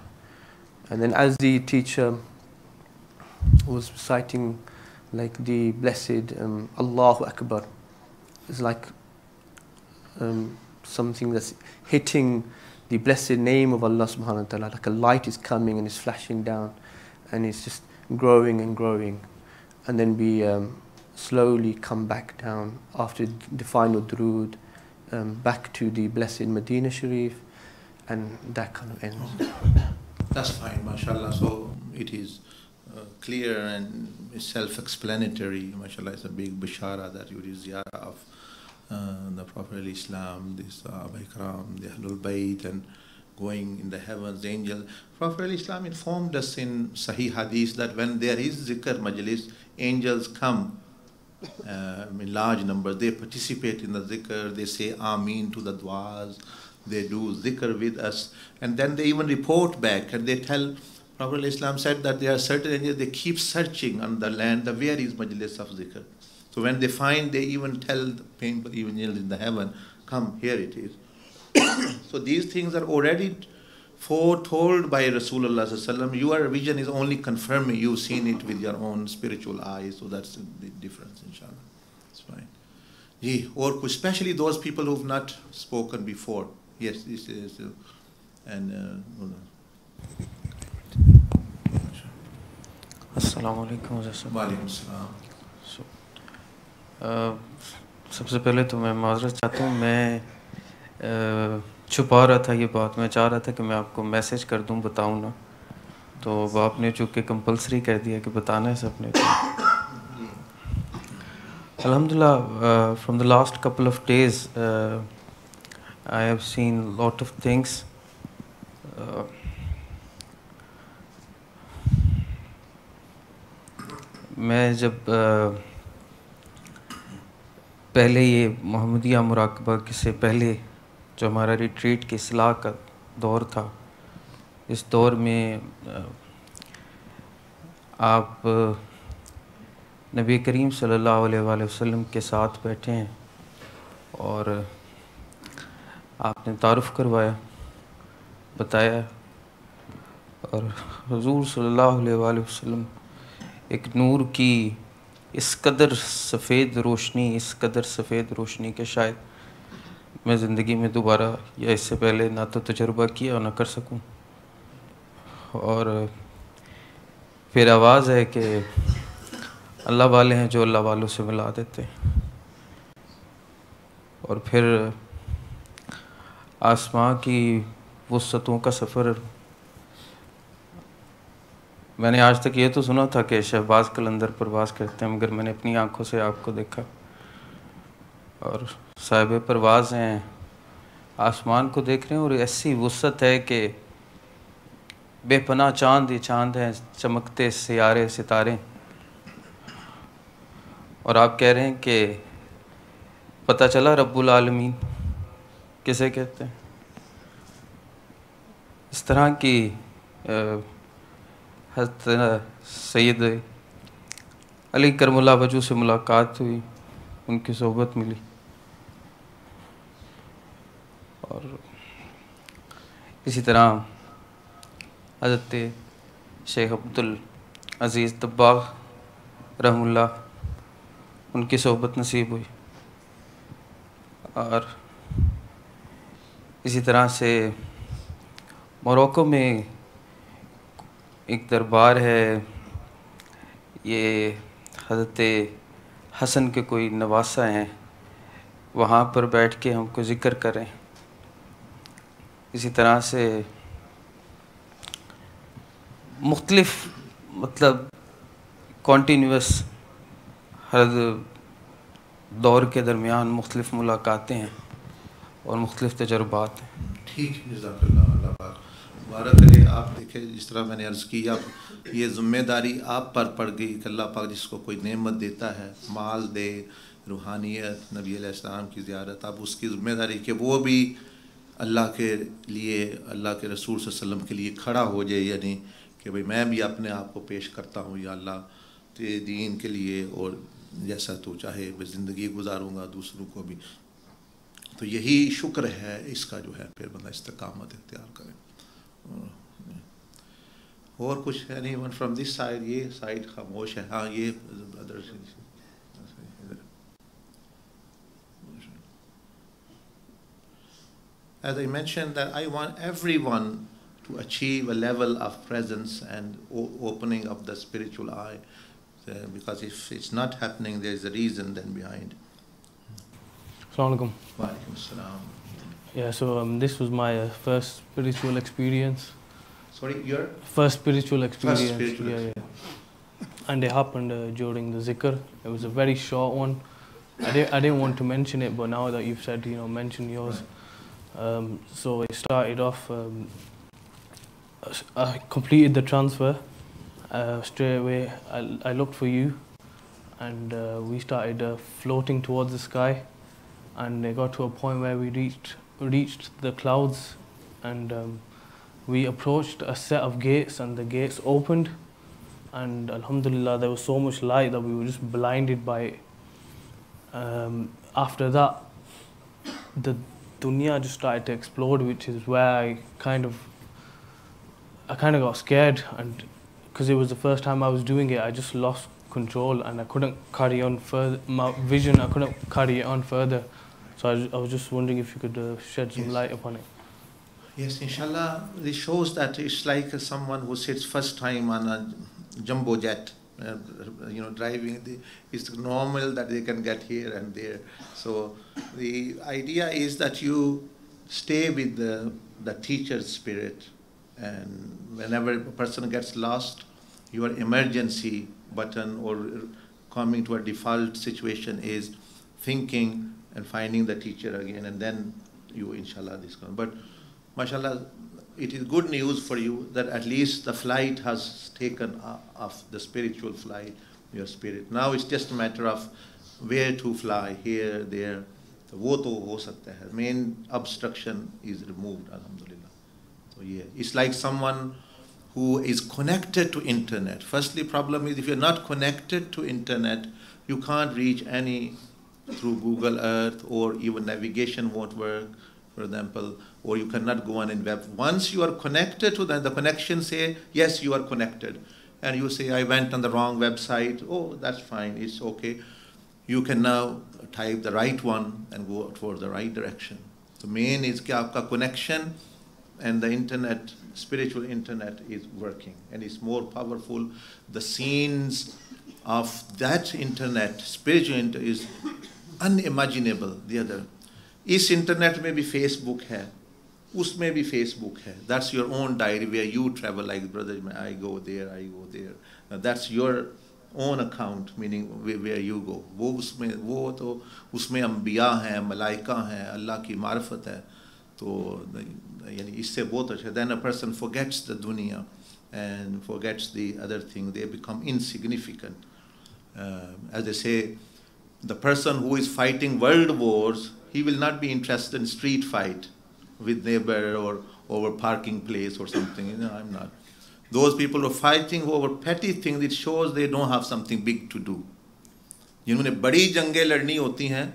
And then as the teacher was reciting like the blessed Allahu Akbar, it's like something that's hitting the blessed name of Allah subhanahu wa ta'ala, like a light is coming and it's flashing down and it's just growing and growing. And then we slowly come back down after the final durood, back to the blessed Medina Sharif, and that kind of ends. That's fine, mashallah. So it is clear and self-explanatory. Mashallah, it's a big bishara that you is ziyarah of the Prophet al-Islam, the Sahaba Ikram, the Ahlul Bayt, and going in the heavens, the angel. Prophet al-Islam informed us in Sahih Hadith that when there is zikr majlis, angels come in large numbers. They participate in the zikr, they say Ameen to the du'as, they do zikr with us, and then they even report back and they tell. Prophet al-Islam said that there are certain angels, they keep searching on the land, the where is majlis of zikr. So when they find, they even tell the painful angels in the heaven, come, here it is. So these things are already foretold by Rasulullah sallallahu alaihi wasallam. Your vision is only confirming, you've seen it with your own spiritual eyes, so that's the difference, inshallah. That's fine. Ji, or especially those people who've not spoken before. Yes, this is, and Assalamu alaikum. Walaikum salam. سب سے پہلے تو میں معذرت چاہتا ہوں، میں چھپا رہا تھا یہ بات، میں چاہ رہا تھا کہ میں آپ کو میسیج کر دوں، بتاؤں نا، تو اب آپ نے چونکہ کمپلسری کہہ دیا کہ بتانا ہے سب نے. الحمدللہ from the last couple of days I have seen a lot of things. میں جب پہلے یہ محمدیہ مراقبہ سے پہلے جو ہمارا ریٹریٹ کی اصلاح کا دور تھا، اس دور میں آپ نبی کریم صلی اللہ علیہ وآلہ وسلم کے ساتھ بیٹھے ہیں اور آپ نے تعارف کروایا، بتایا، اور حضور صلی اللہ علیہ وآلہ وسلم ایک نور کی اس قدر سفید روشنی کہ شاید میں زندگی میں دوبارہ یا اس سے پہلے نہ تو تجربہ کیا اور نہ کر سکوں. اور پھر آواز ہے کہ اللہ والے ہیں جو اللہ والوں سے ملا دیتے ہیں. اور پھر آسماں کی وسعتوں کا سفر. میں نے آج تک یہ تو سنا تھا کہ شہباز قلندر پرواز کرتے ہیں، مگر میں نے اپنی آنکھوں سے آپ کو دیکھا اور صاحب پرواز ہیں، آسمان کو دیکھ رہے ہیں اور ایسی وسعت ہے کہ بے پناہ چاند ہی چاند ہیں، چمکتے سیارے ستارے، اور آپ کہہ رہے ہیں کہ پتہ چلا رب العالمین کسے کہتے ہیں. اس طرح کی حضرت سید علی کرم اللہ وجہ سے ملاقات ہوئی، ان کی صحبت ملی، اور اسی طرح حضرت شیخ عبدالعزیز دباغ رحم اللہ، ان کی صحبت نصیب ہوئی. اور इसी तरह से मोरक्को में एक दरबार है, ये हज़रत हसन के कोई नवासा हैं, वहाँ पर बैठ के हमको ज़िक्र करें। इसी तरह से मुख्तलिफ मतलब कॉन्टीन्यूस हर दौर के दरमियान मुख्तलिफ मुलाकातें हैं और मुख्तलिफ तजुर्बात हैं। ठीक, जज़ाकल्लाह पाक। भारत करे आप देखें, जिस तरह मैंने अर्ज़ की, अब ये ज़िम्मेदारी आप पर पड़ गई कि अल्लाह पाक जिसको कोई नेमत देता है, माल दे, रूहानियत, नबी अलैहिस्सलाम की ज़ियारत, अब उसकी ज़िम्मेदारी कि वो भी अल्लाह के लिए, अल्लाह के रसूल सल्लल्लाहु अलैहि वसल्लम के लिए खड़ा हो जाए, यानी कि भाई मैं भी अपने आप को पेश करता हूँ या अल्लाह तेरे दीन के लिए, और जैसा तू चाहे मैं ज़िंदगी गुजारूँगा दूसरों को भी। तो यही शुक्र है इसका जो है, फिर बंदा इस्तिकामत इख्तियार करे। और कुछ है नहीं, वन फ्रॉम दिस साइड, ये साइड खामोश है। हाँ, ये brother as I mentioned that I want everyone to achieve a level of presence and opening of the spiritual eye, because if it's not happening, there is a reason then behind. Assalamu alaikum. Wa alaikum assalam. Yeah, so this was my first spiritual experience. Sorry, your First spiritual experience. First spiritual yeah. And it happened during the zikr. It was a very short one. I didn't want to mention it, but now that you've said, mention yours. So it started off, I completed the transfer. Straight away, I looked for you, and we started floating towards the sky, and it got to a point where we reached the clouds, and we approached a set of gates, and the gates opened, and alhamdulillah there was so much light that we were just blinded by it. After that, the dunya just started to explode, which is where I kind of got scared, and because it was the first time I was doing it, I just lost control and I couldn't carry on further. My vision, I couldn't carry it on further. So I was just wondering if you could shed some light upon it. Yes, inshallah, this shows that it's like someone who sits first time on a jumbo jet, driving. It's normal that they can get here and there. So the idea is that you stay with the teacher's spirit, and whenever a person gets lost, your emergency button or coming to a default situation is thinking and finding the teacher again, and then you, inshallah, this comes. But mashallah, it is good news for you that at least the flight has taken off, the spiritual flight, your spirit. Now it's just a matter of where to fly, here, there. वो तो हो सकता है. Main obstruction is removed, alhamdulillah. So yeah, it's like someone who is connected to internet. Firstly, problem is if you're not connected to internet, you can't reach any through Google Earth, or even navigation won't work, for example, or you cannot go on in web. Once you are connected to that, the connection say, yes, you are connected. And you say, I went on the wrong website. Oh, that's fine, it's okay. You can now type the right one and go towards the right direction. The main is that your connection and the internet, spiritual internet, is working, and it's more powerful. The scenes of that internet, spiritual internet, is unimaginable. The other, इस internet में भी Facebook है, उसमें भी Facebook है. That's your own diary where you travel, like brother, I go there, I go there. Now that's your own account, meaning where you go. वो तो उसमें अंबिया हैं, मलाइका हैं, अल्लाह की मार्फत है. तो यानी इससे बहुत अच्छा. Then a person forgets the dunya and forgets the other thing. They become insignificant. As they say, the person who is fighting world wars, he will not be interested in street fight with neighbor or over parking place or something. I'm not. Those people who are fighting over petty things, it shows they don't have something big to do. जिन्होंने बड़ी जंगें लड़नी होती हैं,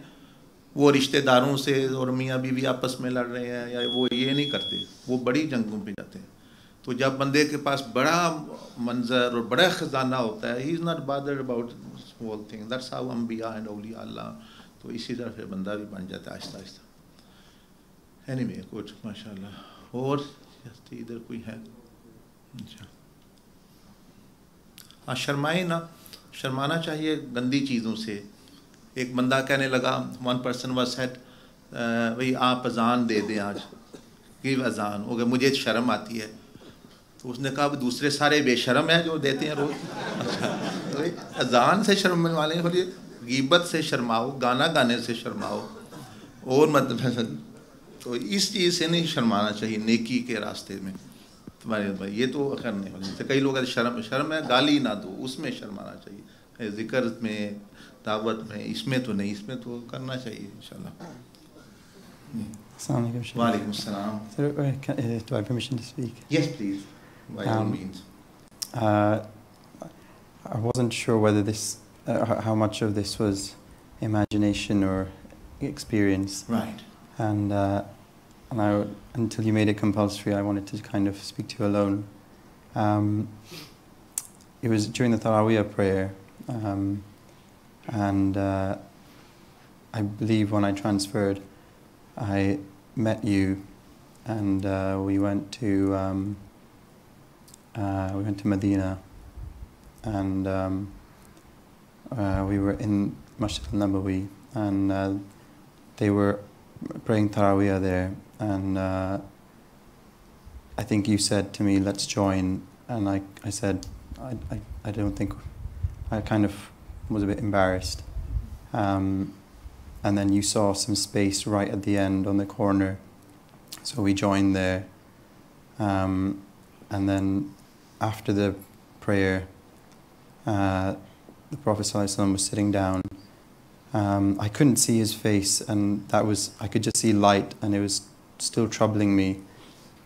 वो रिश्तेदारों से और मियाँ बीवी आपस में लड़ रहे हैं, या वो ये नहीं करते, वो बड़ी जंगों पे जाते हैं. तो जब बंदे के पास बड़ा मंजर और बड़ा खजाना होता है, he is not bothered about small things. That's how अंबिया and औलिया अल्लाह. तो इसी तरह फिर बंदा भी बन जाता है आहिस्ता आहिस्ता. Anyway, good, माशाल्लाह. और इधर कोई है? अच्छा. हाँ, शर्माए ना, शर्माना चाहिए गंदी चीज़ों से. एक बंदा कहने लगा, one person was said, भाई आप अजान दे दें आज, गिव अजान. हो गया, मुझे शर्म आती है. तो उसने कहा दूसरे सारे बेशर्म हैं जो देते हैं रोज़. अच्छा, तो अजान से शर्म वाले हैं, गीबत से शर्माओ, गाना गाने से शर्माओ, और मतलब तो इस चीज़ से नहीं शर्माना चाहिए नेकी के रास्ते में. तुम्हारे भाई ये तो करने वाले तो कई लोग शर्म है, गाली ना दो, उसमें शर्माना चाहिए. जिक्र में, दावत में, इसमें तो नहीं, इसमें तो करना चाहिए इंशाल्लाह. वालेकुम अस्सलाम. Do I have permission to speak? Yes, please. By all means. I wasn't sure whether this, how much of this was imagination or experience. Right. And until you made it compulsory, I wanted to kind of speak to you alone. It was during the Taraweeh prayer, and I believe when I transferred, I met you, and we went to Medina, and we were in Masjid al-Nabawi, and they were praying Taraweeh there, and I think you said to me, let's join, and I said, I don't think, I kind of was a bit embarrassed. And then you saw some space right at the end on the corner, so we joined there. And then after the prayer, the Prophet ﷺ was sitting down. I couldn't see his face, and I could just see light, and it was still troubling me.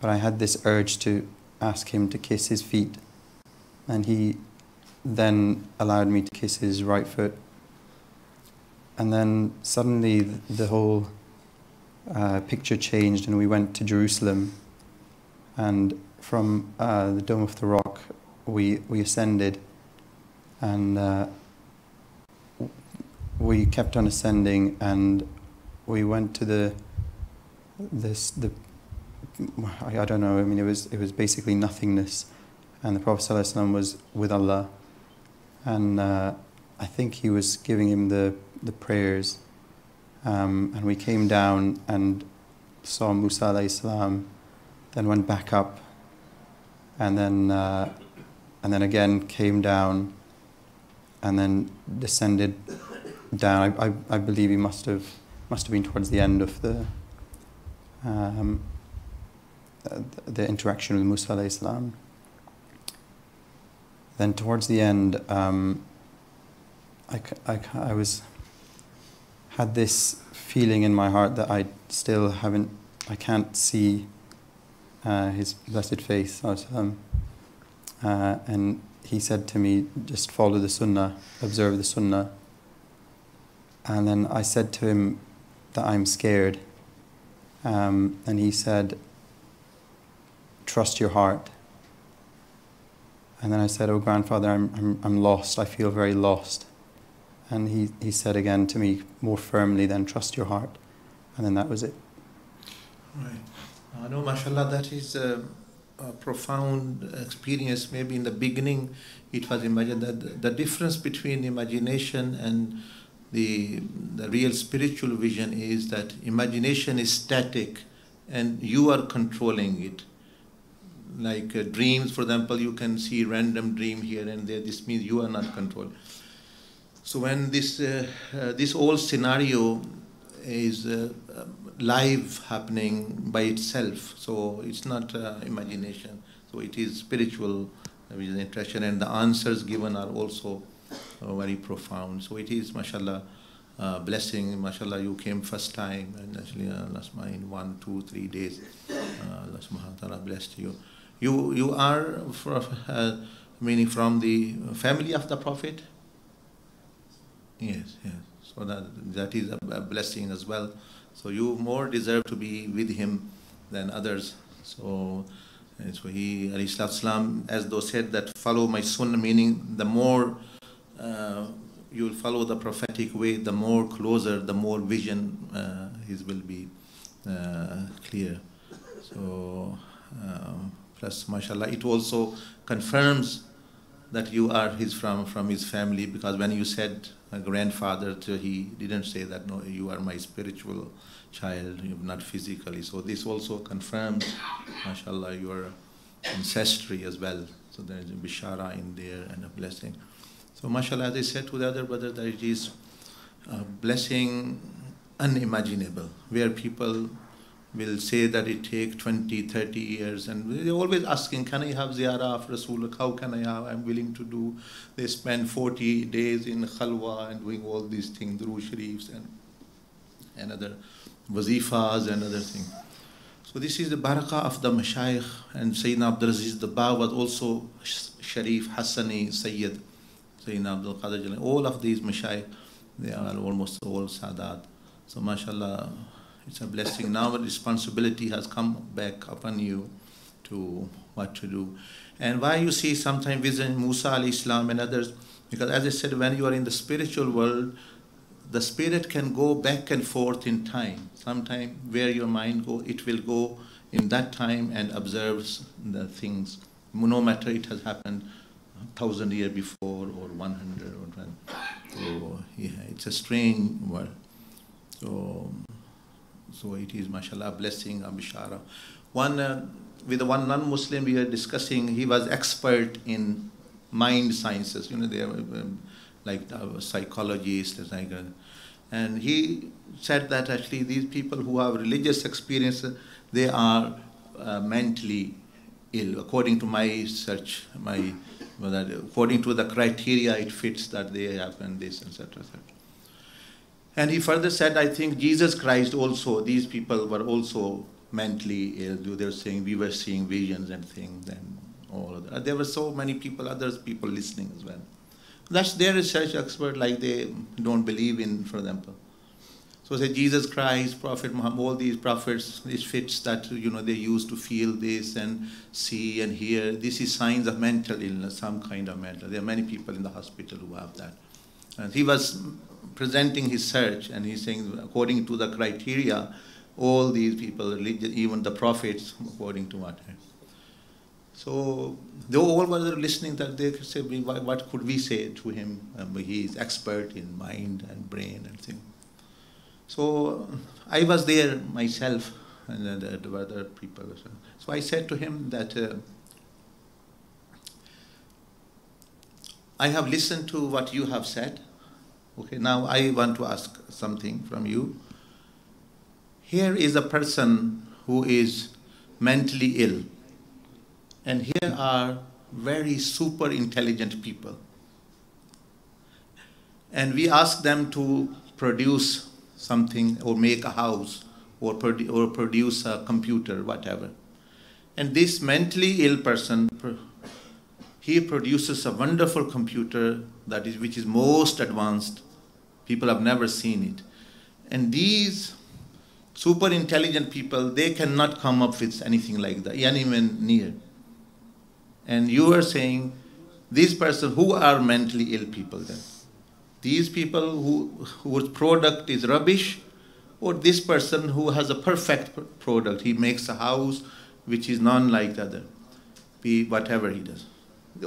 But I had this urge to ask him to kiss his feet, and he then allowed me to kiss his right foot. And then suddenly the whole picture changed, and we went to Jerusalem. And from the Dome of the Rock, we ascended, and we kept on ascending, and we went to I don't know. I mean, it was basically nothingness, and the Prophet ﷺ was with Allah, and I think he was giving him the prayers, and we came down and saw Musa alayhi salam, then went back up, and then again came down, and then descended down. I believe he must have been towards the end of the interaction with Musa alayhi salam. Then towards the end, I had this feeling in my heart that I can't see his blessed face. And he said to me, just follow the sunnah, observe the sunnah. And then I said to him that I'm scared. And he said, trust your heart. And then I said, oh grandfather, I'm lost, I feel very lost. And he said again to me more firmly, then trust your heart. And then that was it. Right. No, mashallah, that is a profound experience. Maybe in the beginning it was imagined that the difference between imagination and the real spiritual vision is that imagination is static and you are controlling it. Like dreams, for example, you can see random dream here and there. This means you are not controlled. So when this whole scenario is live happening by itself, so it's not imagination. So it is spiritual interaction, and the answers given are also very profound. So it is, mashallah, blessing. Mashallah, you came first time, and actually, in 1, 2, 3 days, Allah subhanahu wa ta'ala blessed you. You are meaning from the family of the Prophet? Yes, yes. So that is a blessing as well. So you more deserve to be with him than others. So he, alayhi salam, as though said that follow my sunnah, meaning the more you will follow the prophetic way, the more closer, the more vision his will be. clear. So, plus, mashallah, it also confirms that you are from his family, because when you said grandfather, he didn't say that, no, you are my spiritual child, not physically. So this also confirms, mashallah, your ancestry as well. So there is a bishara in there and a blessing. So mashallah, as I said to the other brother, that it is a blessing unimaginable, where people will say that it takes 20, 30 years, and they're always asking, can I have ziyarah of Rasul? How can I have? I'm willing to do. They spend 40 days in khalwa and doing all these things, Durood Sharifs and other wazifas and other things. So this is the barakah of the mashayikh, and Sayyidina Abdul Aziz Dabba was also Sharif, Hassani, Sayyid, Sayyidina Abdul Qadir Jilani. All of these mashayikh, they are almost all Sadat. So mashallah, it's a blessing. Now a responsibility has come back upon you to what to do. And why you see sometimes visit Musa alayhi salam and others, because as I said, when you are in the spiritual world, the spirit can go back and forth in time. Sometime where your mind go, it will go in that time and observes the things, no matter it has happened 1,000 years before or 100 or 20. So yeah, it's a strange world. So it is, mashallah, a blessing, a bishara. With one non-Muslim we were discussing, he was expert in mind sciences. You know, they are like psychologists, and he said that actually these people who have religious experience, they are mentally ill. According to my search, according to the criteria, it fits that they have and this, etc., etc. And he further said, I think Jesus Christ also, these people were also mentally ill. They were saying, we were seeing visions and things and all of that. There were so many people, other people listening as well. That's their research expert, like they don't believe in, for example. So say Jesus Christ, Prophet Muhammad, all these prophets, it fits that, you know, they used to feel this and see and hear. This is signs of mental illness, some kind of mental. There are many people in the hospital who have that. And he was presenting his search, and he's saying, according to the criteria, all these people, even the prophets, according to what. So they all were listening, that they could say, what could we say to him? He is expert in mind and brain and things. So I was there myself, and there were other people. So I said to him that I have listened to what you have said. Okay, now I want to ask something from you. Here is a person who is mentally ill, and here are very super intelligent people. And we ask them to produce something, or make a house, or produce a computer, whatever. And this mentally ill person, he produces a wonderful computer which is most advanced. People have never seen it. And these super intelligent people, they cannot come up with anything like that, even near. And you are saying, these person, who are mentally ill people then? These people whose product is rubbish, or this person who has a perfect product? He makes a house which is none like the other, whatever he does.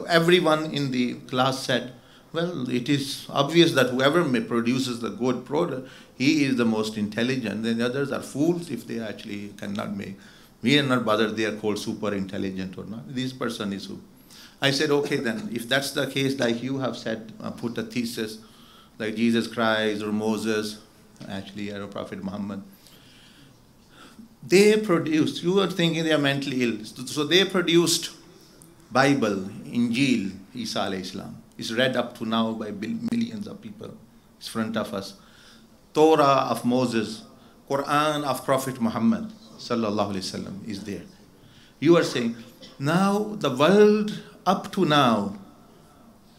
Everyone in the class said, well, it is obvious that whoever produces the good product, he is the most intelligent. Then the others are fools if they actually cannot make. We are not bothered they are called super intelligent or not. This person is who. I said, okay then, if that's the case, like you have said, put a thesis, like Jesus Christ or Moses, actually, or Prophet Muhammad. They produced, you are thinking they are mentally ill. So they produced Bible, Injil, Isa alayhi salam. It's read up to now by millions of people. It's in front of us. Torah of Moses, Quran of Prophet Muhammad sallallahu alaihi wasallam is there. You are saying, now the world up to now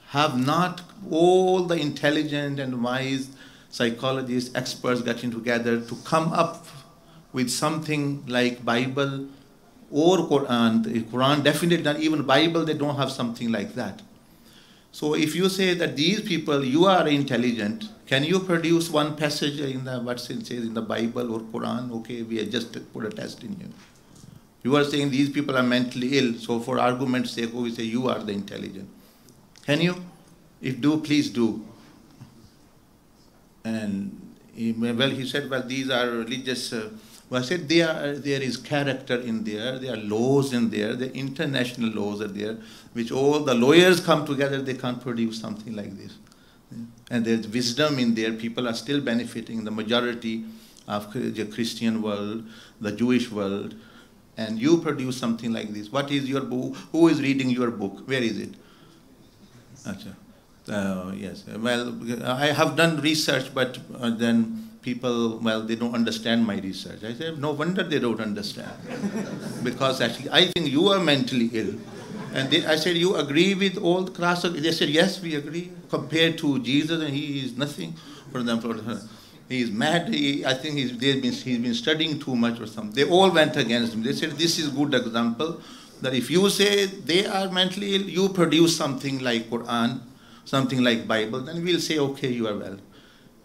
have not all the intelligent and wise psychologists, experts getting together to come up with something like Bible or Quran. The Quran definitely not, even Bible, they don't have something like that. So if you say that these people, you are intelligent, can you produce one passage in the what it says in the Bible or Quran? Okay, we have just put a test in you. You are saying these people are mentally ill, so for argument's sake, we say you are the intelligent. Can you? If do, please do. And he said, well, these are religious. Well, I said there is character in there are laws in there, the international laws are there, which all the lawyers come together, they can't produce something like this. And there's wisdom in there, people are still benefiting, the majority of the Christian world, the Jewish world, and you produce something like this. What is your book? Who is reading your book? Where is it? Yes, well, I have done research, but then people, well, they don't understand my research. I said, no wonder they don't understand. Because actually, I think you are mentally ill. And I said, you agree with all the class? They said, yes, we agree. Compared to Jesus, and he is nothing for them. He is mad. I think he's been studying too much or something. They all went against him. They said, this is a good example, that if you say they are mentally ill, you produce something like Quran, something like Bible, then we'll say, okay, you are well.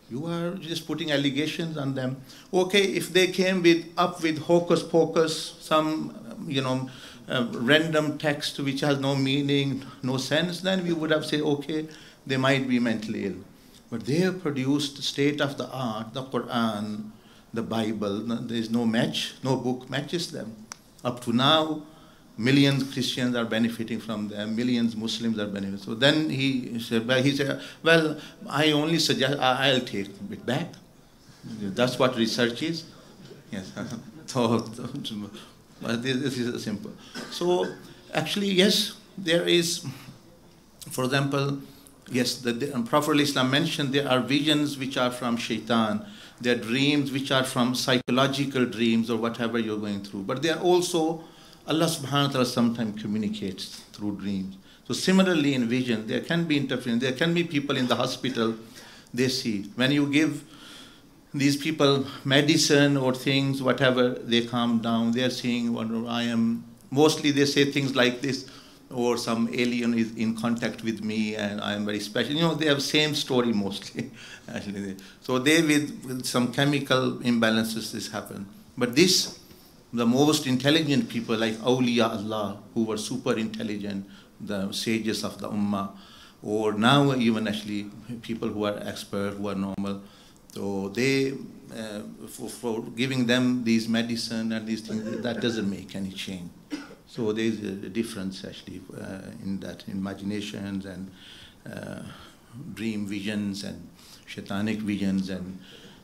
You are just putting allegations on them. Okay, if they came up with hocus pocus, some, random text which has no meaning, no sense, then we would have said, okay, they might be mentally ill. But they have produced state of the art, the Quran, the Bible. There is no match, no book matches them. Up to now, millions Christians are benefiting from them, millions Muslims are benefiting. So then he said, well, I only suggest, I'll take it back. That's what research is. Yes. So this is simple. So actually, yes, there is, for example, yes, the Prophet Islam mentioned there are visions which are from shaitan. There are dreams which are from psychological dreams or whatever you're going through. But there are also, Allah subhanahu wa ta'ala sometimes communicates through dreams. So similarly in vision, there can be interference. There can be people in the hospital, they see. When you give these people medicine or things, whatever, they calm down. They are seeing, mostly they say things like this, or some alien is in contact with me and I am very special. They have same story mostly. Actually, so they with some chemical imbalances this happen. But this, the most intelligent people like awliya Allah, who were super intelligent, the sages of the ummah, or now even actually people who are expert, who are normal, so they, for giving them these medicine and these things, that doesn't make any change. So there is a difference actually in that, imaginations and dream visions and shaitanic visions and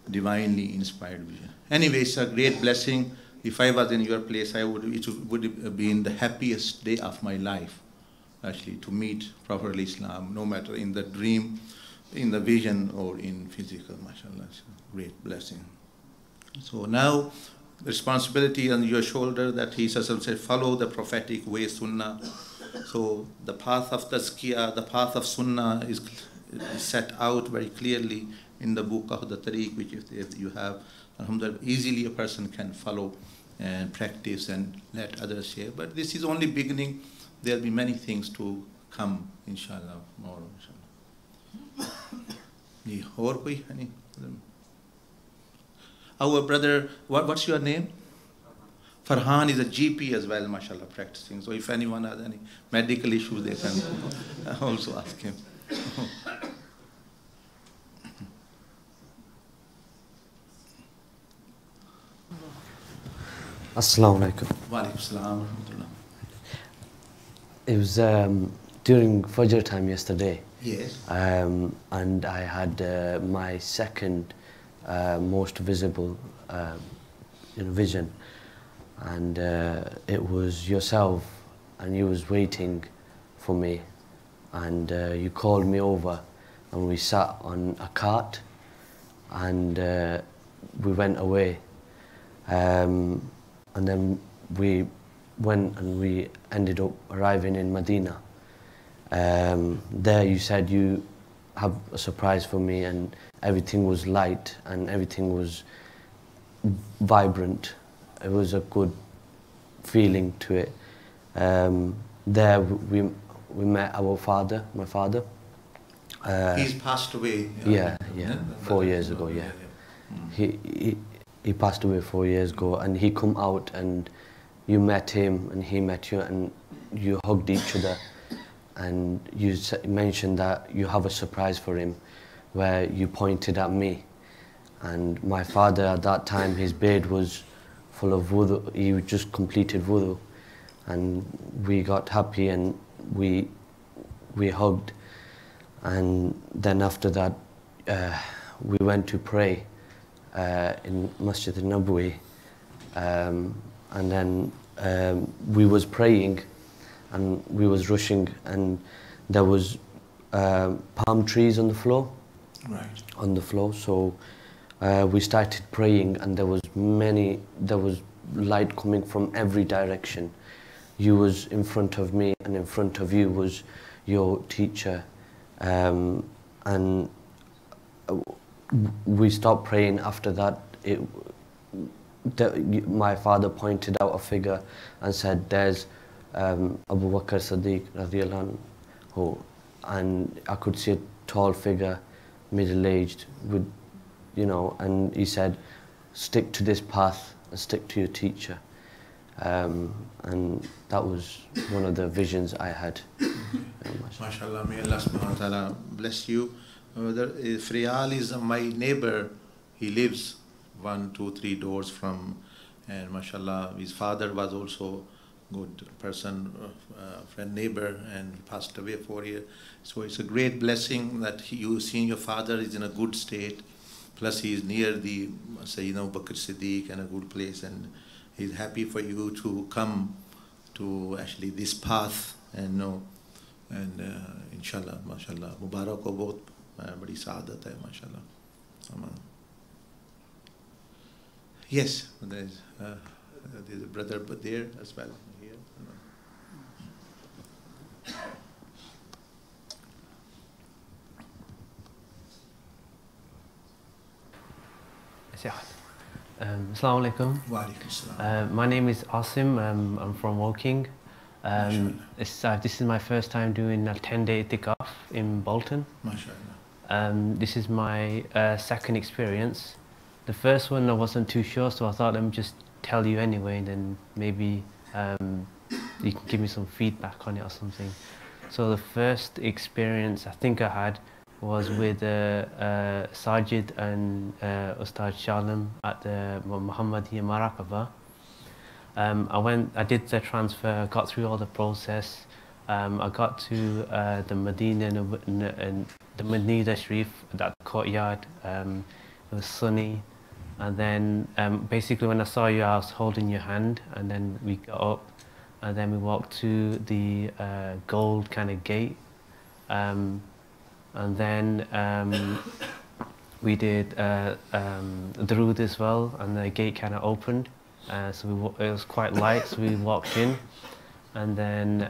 divinely inspired vision. Anyway, it's a great blessing. If I was in your place, it would have been the happiest day of my life, actually, to meet Prophet Islam, no matter in the dream, in the vision, or in physical, mashallah. It's a great blessing. So now, responsibility on your shoulder that he said, follow the prophetic way, sunnah. So the path of tazkiyah, the path of sunnah is set out very clearly in the book of the tariq, which if you have, alhamdulillah, easily a person can follow and practice and let others share. But this is only beginning. There will be many things to come, inshallah, more, inshallah. Our brother, what's your name? Farhan is a GP as well, mashallah, practicing. So if anyone has any medical issues, they can also ask him. Assalamu alaikum. Wa alaikum assalam. It was during Fajr time yesterday. Yes. And I had my second most visible vision, and it was yourself, and you was waiting for me, and you called me over, and we sat on a cart, and we went away, and then we went and we ended up arriving in Medina. There you said you have a surprise for me, and everything was light and everything was vibrant. It was a good feeling to it. There we met our father, my father. He's passed away. Yeah, 4 years ago. Yeah, he passed away 4 years ago, and he come out, and you met him, and he met you, and you hugged each other, and you mentioned that you have a surprise for him, where you pointed at me, and my father at that time, his beard was full of wudu. He just completed wudu, and we got happy, and we hugged. And then after that, we went to pray in Masjid al-Nabawi, and then we was praying, and we was rushing, and there was palm trees on the floor. Right. On the floor, so we started praying, and there was light coming from every direction. You was in front of me, and in front of you was your teacher. And we stopped praying after that. My father pointed out a figure and said, there's Abu Bakr Siddiq radiallahu anhu, and I could see a tall figure, middle-aged, with, and he said, stick to this path and stick to your teacher. And that was one of the visions I had. MashaAllah, may Allah subhanahu wa ta'ala bless you. Frial is my neighbor. He lives 1, 2, 3 doors from, and MashaAllah, his father was also good person, friend, neighbor, and he passed away 4 years. So it's a great blessing that you seeing your father is in a good state. Plus he is near the Sayyidina Abu Bakr Siddiq and a good place, and he's happy for you to come to actually this path and know. And inshallah, mashallah, Mubarak ho bahut badi saadat hai, mashallah. Yes, there's a brother there as well here. Assalamu alaikum. Wa alaikum salam. My name is Asim. I'm from Woking. This is my first time doing a 10-day itikaf in Bolton. MashaAllah. This is my second experience. The first one I wasn't too sure, so I thought let me just tell you anyway, and then maybe you can give me some feedback on it or something. So the first experience I think I had was with Sajid and Ustad Shalom at the Muhammadiyya Marakaba. I did the transfer, got through all the process. I got to the Medina and the Medina Sharif, that courtyard. It was sunny, and then basically when I saw you, I was holding your hand, and then we got up, and then we walked to the gold kind of gate, and then we did Durood as well, and the gate kind of opened. So it was quite light, so we walked in, and then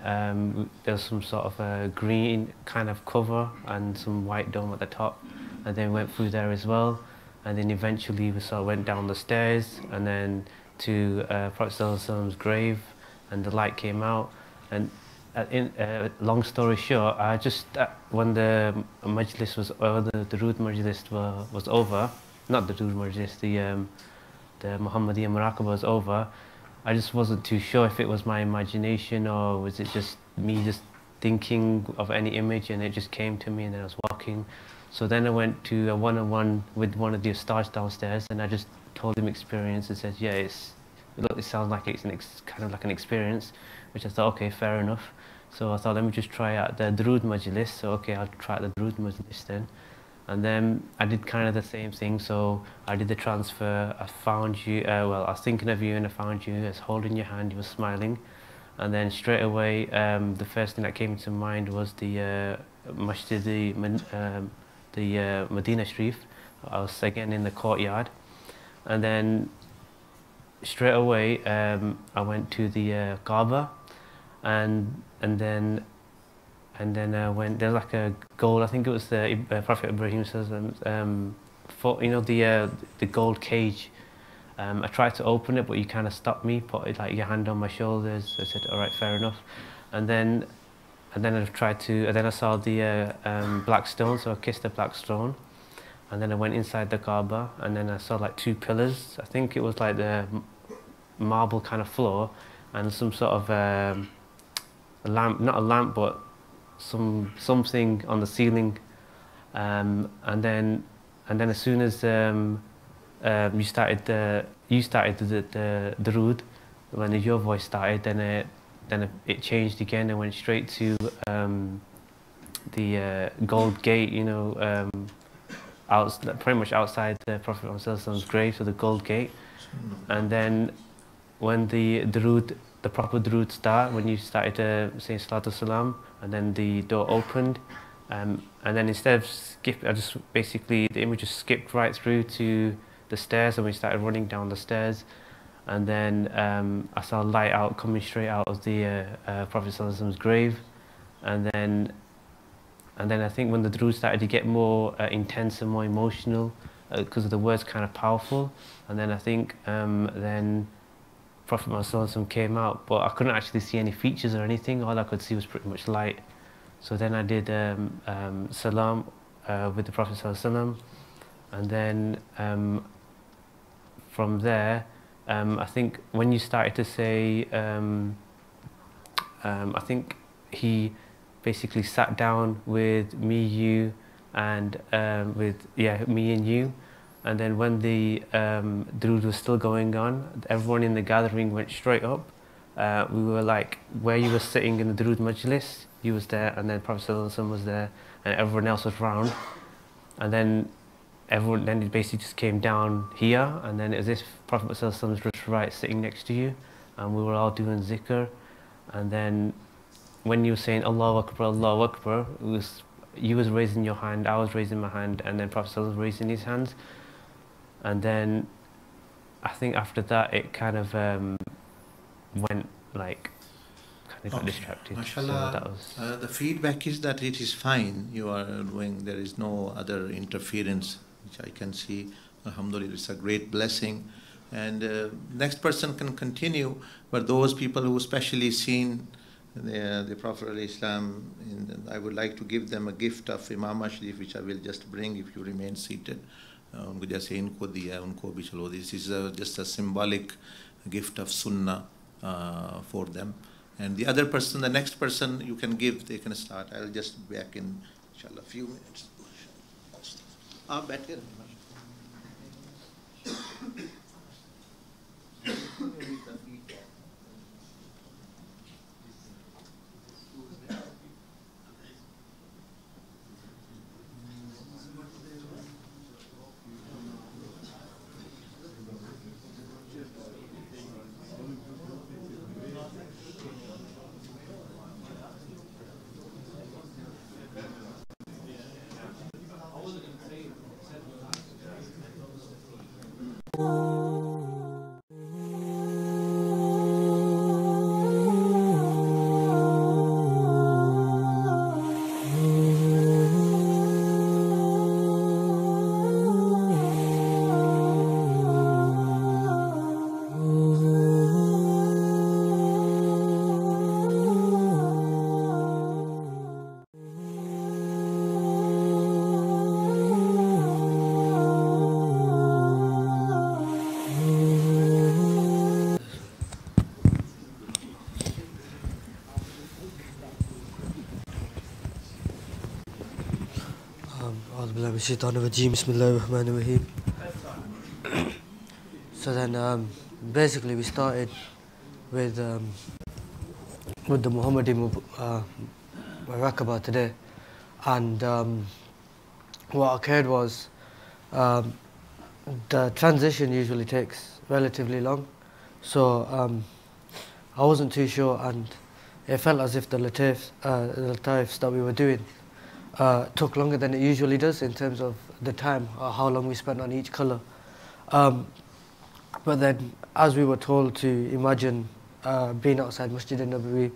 there was some sort of a green kind of cover and some white dome at the top, and then we went through there as well, and then eventually we sort of went down the stairs and then to Prophet ﷺ's grave, and the light came out, and long story short, I just when the majlis was over, the Durood majlis was over, not the Durood majlis, the Muhammadiyya Marakaba was over, I just wasn't too sure if it was my imagination or was it just me just thinking of any image, and it just came to me, and then I was walking. So then I went to a one-on-one with one of the stars downstairs, and I just told him experience and said, yeah, it sounds like it's kind of like an experience, which I thought, okay, fair enough. So I thought, let me just try out the Durood Majlis. So okay, I'll try out the Durood Majlis then. And then I did kind of the same thing, so I did the transfer, I found you, well, I was thinking of you and I found you, I was holding your hand, you were smiling. And then straight away, the first thing that came to mind was the Masjid, the Medina Sharif. I was again in the courtyard. And then straight away, I went to the Kaaba, and then I went, there's like a gold, I think it was the Prophet Ibrahim says, the gold cage. I tried to open it, but you kind of stopped me, put like your hand on my shoulders. I said, all right, fair enough. And then and then I saw the black stone, so I kissed the black stone. And then I went inside the Kaaba, and then I saw like 2 pillars. I think it was like the marble kind of floor, and some sort of a lamp, not a lamp, but something on the ceiling. And then as soon as you started the Durood, when your voice started, then it changed again and went straight to the gold gate, you know, pretty much outside the Prophet Muhammad's grave, so the gold gate. And then when the proper Durood started, when you started saying Salatu Salam, and then the door opened, and then instead of the image just skipped right through to the stairs, and we started running down the stairs. And then I saw light coming straight out of the Prophet's grave. And then I think when the Durood started to get more intense and more emotional, because the words kind of powerful, and then I think then Prophet Muhammad came out, but I couldn't actually see any features or anything. All I could see was pretty much light. So then I did salam with the Prophet ﷺ, and then from there, I think when you started to say, I think he basically sat down with me, you, and me and you. And then when the Durood was still going on, everyone in the gathering went straight up. We were like, where you were sitting in the Durood Majlis, you was there, and then Prophet ﷺ was there, and everyone else was round. And then it basically just came down here, and then it was as if Prophet ﷺ was just right sitting next to you, and we were all doing zikr. And then when you were saying Allahu Akbar, you was raising your hand, I was raising my hand, and then Prophet ﷺ was raising his hands. And then I think after that it kind of went like, kind of got distracted. MashaAllah, so that was the feedback is that it is fine, you are doing, there is no other interference which I can see. Alhamdulillah, it's a great blessing. And next person can continue, but those people who especially seen the Prophet ﷺ, I would like to give them a gift of Imam Sharif, which I will just bring if you remain seated. उनको जैसे इनको दिया उनको भी चलो, this is just a symbolic gift of Sunnah for them. And the other person, the next person you can give, they can start. I'll just be back in inshallah a few minutes. Better. Bismillahirrahmanirrahim. So then basically we started with the Muhammadi Rakaba today, and what occurred was the transition usually takes relatively long, so I wasn't too sure, and it felt as if the Lataifs that we were doing took longer than it usually does in terms of the time or how long we spent on each colour. But then as we were told to imagine being outside Masjid al-Nabawi,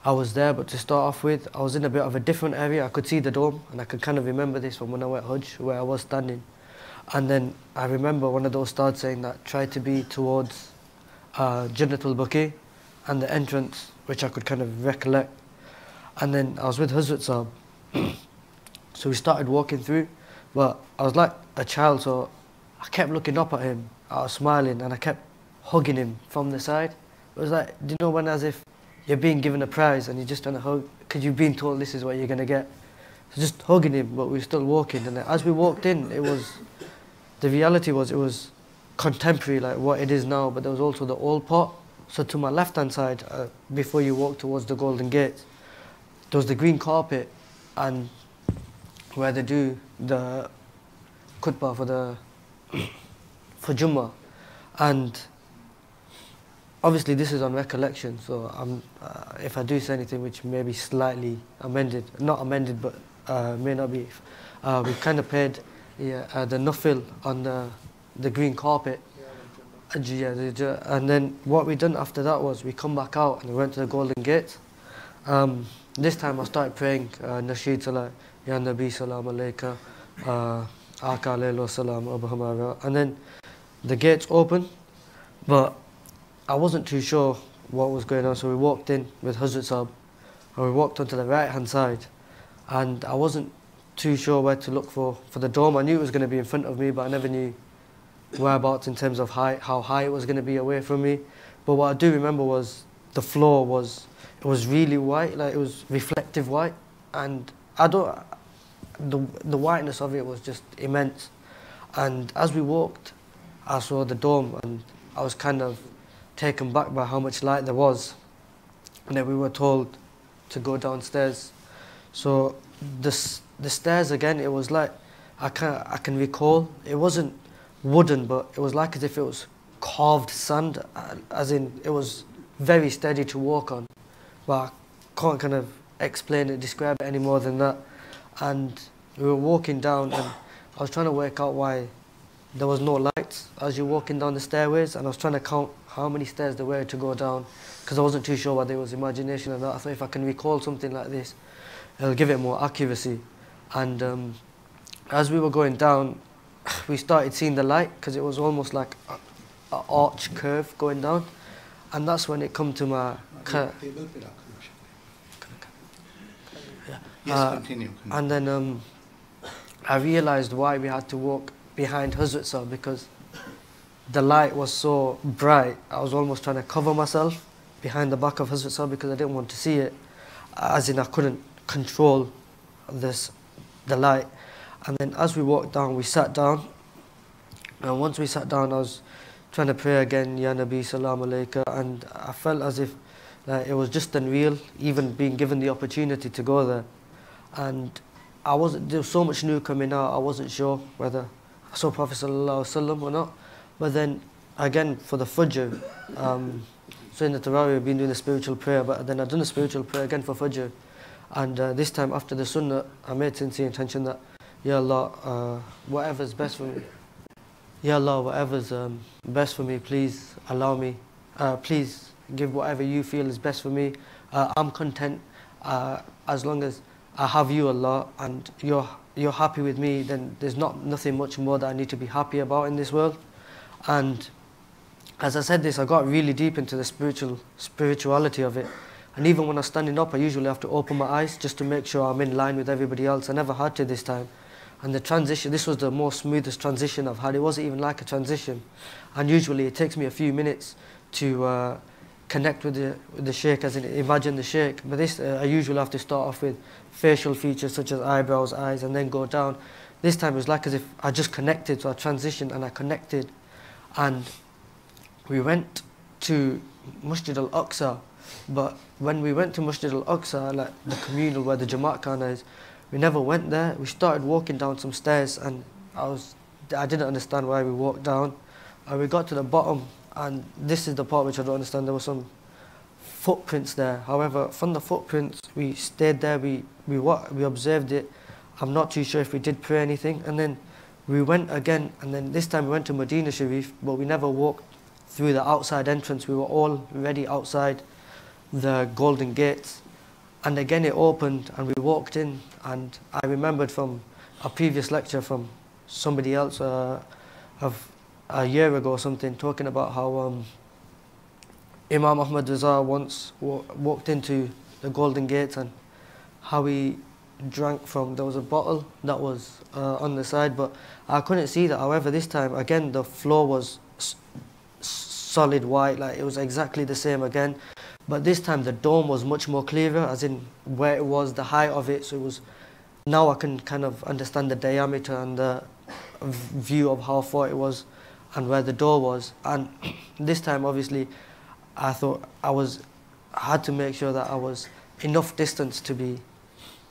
I was there, but to start off with, I was in a bit of a different area. I could see the dome, and I could kind of remember this from when I went Hajj, where I was standing. And then I remember one of those stars saying that try to be towards Jannatul Baqi and the entrance, which I could kind of recollect. And then I was with Hazrat Sahib. So we started walking through, but I was like a child, so I kept looking up at him. I was smiling and I kept hugging him from the side. It was like, do you know when as if you're being given a prize and you're just trying to hug, because you've been told this is what you're going to get. So just hugging him, but we were still walking. And as we walked in, the reality was it was contemporary, like what it is now, but there was also the old part. So to my left-hand side, before you walk towards the Golden Gate, there was the green carpet, and where they do the khutbah for Jummah. And obviously this is on recollection, so if I do say anything which may be slightly amended, not amended, but may not be, we kind of paid the nafil on the green carpet. And then what we done after that was we come back out and we went to the Golden Gate. This time I started praying Nasheed Salah, Ya Nabi Salam Alayka, Aka Alayhi Salam Abu Hamara. And then the gates open, but I wasn't too sure what was going on, so we walked in with Hazrat Sahib, and we walked onto the right hand side, and I wasn't too sure where to look for the dome. I knew it was going to be in front of me, but I never knew whereabouts in terms of how high it was going to be away from me. But what I do remember was the floor was really white, like it was reflective white, and the whiteness of it was just immense. And as we walked, I saw the dome, and I was kind of taken back by how much light there was. And then we were told to go downstairs. So the stairs again, it was like, I can recall, it wasn't wooden, but it was like as if it was carved sand, as in it was very steady to walk on. But I can't kind of explain it, describe it any more than that. And we were walking down, and I was trying to work out why there was no lights as you're walking down the stairways, and I was trying to count how many stairs there were to go down, because I wasn't too sure whether it was imagination or not. I thought if I can recall something like this, it'll give it more accuracy. And as we were going down, we started seeing the light, because it was almost like an arch curve going down, and that's when it come to my... Yes, continue. And then I realised why we had to walk behind Hazrat Sahib, because the light was so bright. I was almost trying to cover myself behind the back of Hazrat Sahib because I didn't want to see it, as in I couldn't control the light. And then as we walked down, we sat down, and once we sat down, I was trying to pray again, Ya Nabi Salam Alayka, and I felt as if it was just unreal, even being given the opportunity to go there. And there was so much new coming out, I wasn't sure whether I saw Prophet Sallallahu Alaihi Wasallam or not. But then again, for the Fajr, so in the Tarawih we've been doing the spiritual prayer, but then I've done a spiritual prayer again for Fajr. And this time after the Sunnah, I made sincere intention that, Ya Allah, whatever's best for me, Ya Allah, whatever's best for me, please allow me, please give whatever you feel is best for me. I'm content as long as I have you, Allah, and you're happy with me, then there's nothing much more that I need to be happy about in this world. And as I said this, I got really deep into the spirituality of it. And even when I'm standing up, I usually have to open my eyes just to make sure I'm in line with everybody else. I never had to this time. And the transition, this was the most smoothest transition I've had. It wasn't even like a transition. And usually it takes me a few minutes to connect with the Shaykh, as in imagine the Shaykh. But this, I usually have to start off with facial features such as eyebrows, eyes, and then go down. This time it was like as if I just connected, so I transitioned and I connected. And we went to Masjid al-Aqsa, but when we went to Masjid al-Aqsa, like the communal where the Jamaat Khana is, we never went there. We started walking down some stairs, and I didn't understand why we walked down. And we got to the bottom, and this is the part which I don't understand. There were some footprints there. However, from the footprints, we stayed there, we observed it. I'm not too sure if we did pray anything. And then we went again, and then this time we went to Medina Sharif, but we never walked through the outside entrance. We were already outside the Golden Gates. And again it opened, and we walked in, and I remembered from a previous lecture from somebody else of a year ago or something, talking about how Imam Ahmad Rizal once walked into the Golden Gates, and how he drank from, there was a bottle that was on the side, but I couldn't see that. However, this time, again, the floor was solid white, like it was exactly the same again. But this time the dome was much more clearer, as in where it was, the height of it. So it was, now I can kind of understand the diameter and the view of how far it was and where the door was. And this time, obviously, I thought I had to make sure that I was enough distance to be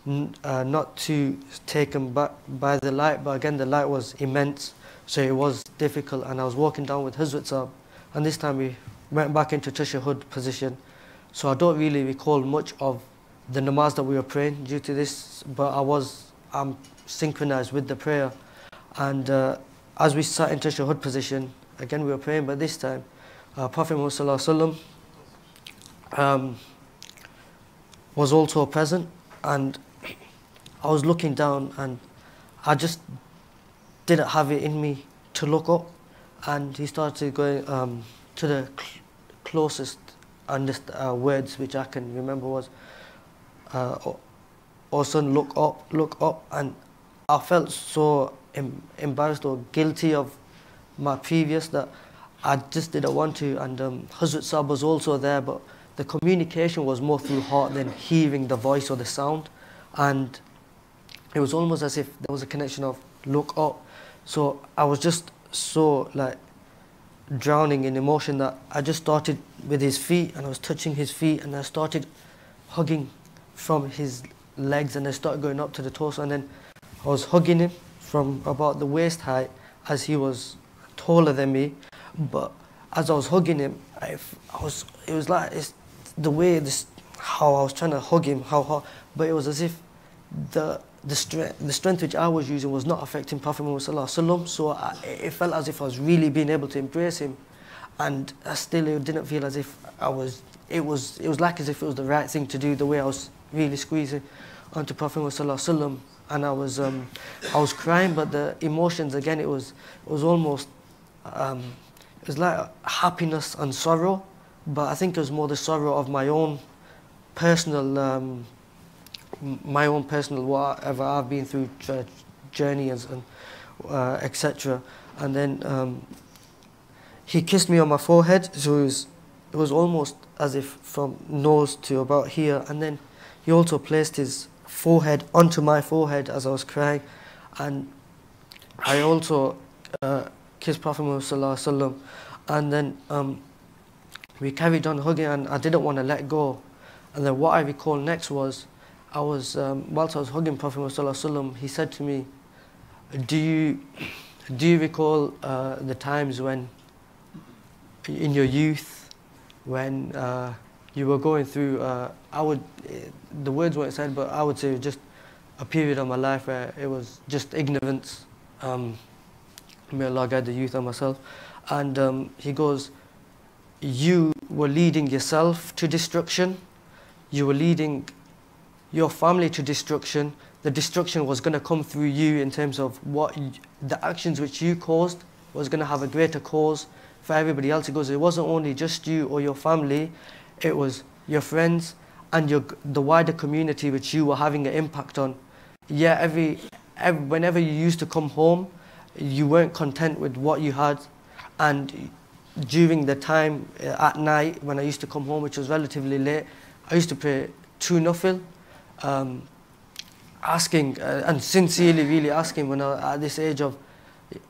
not too taken back by the light. But again, the light was immense, so it was difficult. And I was walking down with Hazrat Sahib, and this time we went back into tashahhud position. So I don't really recall much of the namaz that we were praying due to this, but I'm synchronized with the prayer. And as we sat in tashahhud position, again we were praying, but this time Prophet Muhammad Sallallahu Alaihi Wasallam was also present, and I was looking down and I just didn't have it in me to look up, and he started going to the closest words which I can remember was, "Oh son, look up," and I felt so embarrassed or guilty of my previous that I just didn't want to. And Hazrat Sahib was also there, but the communication was more through heart than hearing the voice or the sound, and it was almost as if there was a connection of look up. So I was just so like drowning in emotion that I just started with his feet, and I was touching his feet, and I started hugging from his legs, and I started going up to the torso, and then I was hugging him from about the waist height, as he was taller than me. But as I was hugging him, it was like the way how I was trying to hug him, how hard, but it was as if the strength which I was using was not affecting Prophet Muhammad Sallallahu Alaihi Wasallam. So it felt as if I was really being able to embrace him, and still it didn't feel as if I was. It was like as if it was the right thing to do, the way I was really squeezing onto Prophet Muhammad Sallallahu Alaihi Wasallam. And I was crying, but the emotions again, it was almost it was like happiness and sorrow, but I think it was more the sorrow of my own personal whatever I've been through journey and etc. And then he kissed me on my forehead, so it was almost as if from nose to about here, and then he also placed his forehead onto my forehead as I was crying, and I also kissed Prophet Muhammad Sallallahu Alaihi Wasallam, and then we carried on hugging, and I didn't want to let go. And then what I recall next was, whilst I was hugging Prophet Muhammad Sallallahu Alaihi Wasallam, he said to me, do you recall the times when in your youth when you were going through, the words weren't said, but I would say just a period of my life where it was just ignorance. May Allah guide the youth and myself. And he goes, you were leading yourself to destruction, you were leading your family to destruction. The destruction was going to come through you in terms of the actions which you caused was going to have a greater cause for everybody else. He goes, it wasn't only just you or your family, it was your friends and the wider community which you were having an impact on. Yeah, whenever you used to come home, you weren't content with what you had, and during the time at night when I used to come home, which was relatively late, I used to pray 2 nafil, asking and sincerely really asking when at this age of,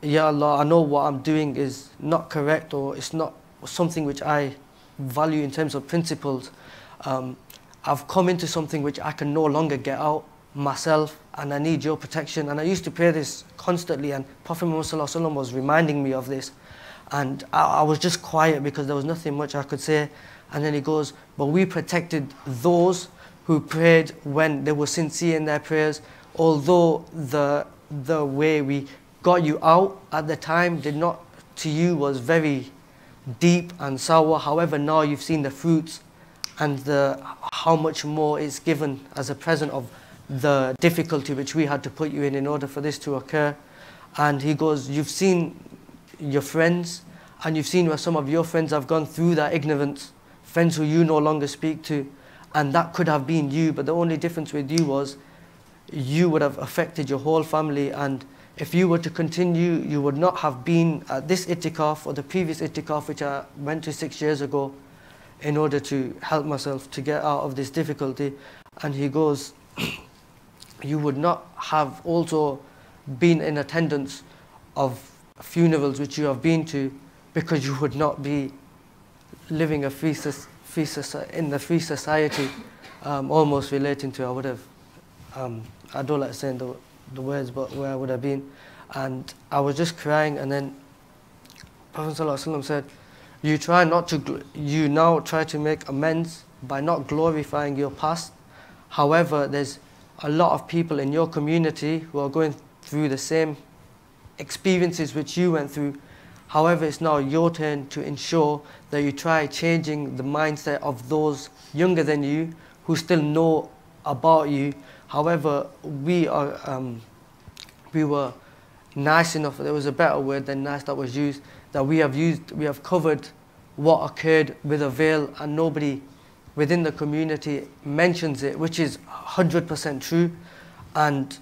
Ya Allah, I know what I'm doing is not correct, or it's not something which I value in terms of principles. I've come into something which I can no longer get out myself, and I need your protection. And I used to pray this constantly, and Prophet Muhammad Sallallahu Alaihi Wasallam was reminding me of this, and I was just quiet because there was nothing much I could say. And then he goes, but we protected those who prayed when they were sincere in their prayers, although the way we got you out at the time did not to you was very deep and sour. However, now you've seen the fruits and how much more is given as a present of the difficulty which we had to put you in order for this to occur. And he goes, you've seen your friends, and you've seen where some of your friends have gone through that ignorance, friends who you no longer speak to, and that could have been you, but the only difference with you was you would have affected your whole family, and if you were to continue, you would not have been at this itikaf or the previous itikaf which I went to 6 years ago in order to help myself to get out of this difficulty. And he goes, you would not have also been in attendance of funerals which you have been to, because you would not be living in the free society, almost relating to, I would have, I don't like saying the words, but where I would have been. And I was just crying, and then Prophet ﷺ said, you now try to make amends by not glorifying your past. However, there's a lot of people in your community who are going through the same experiences which you went through. However, it's now your turn to ensure that you try changing the mindset of those younger than you who still know about you. However, we were nice enough, there was a better word than nice that was used, that we have covered what occurred with a veil, and nobody within the community mentions it, which is 100% true. And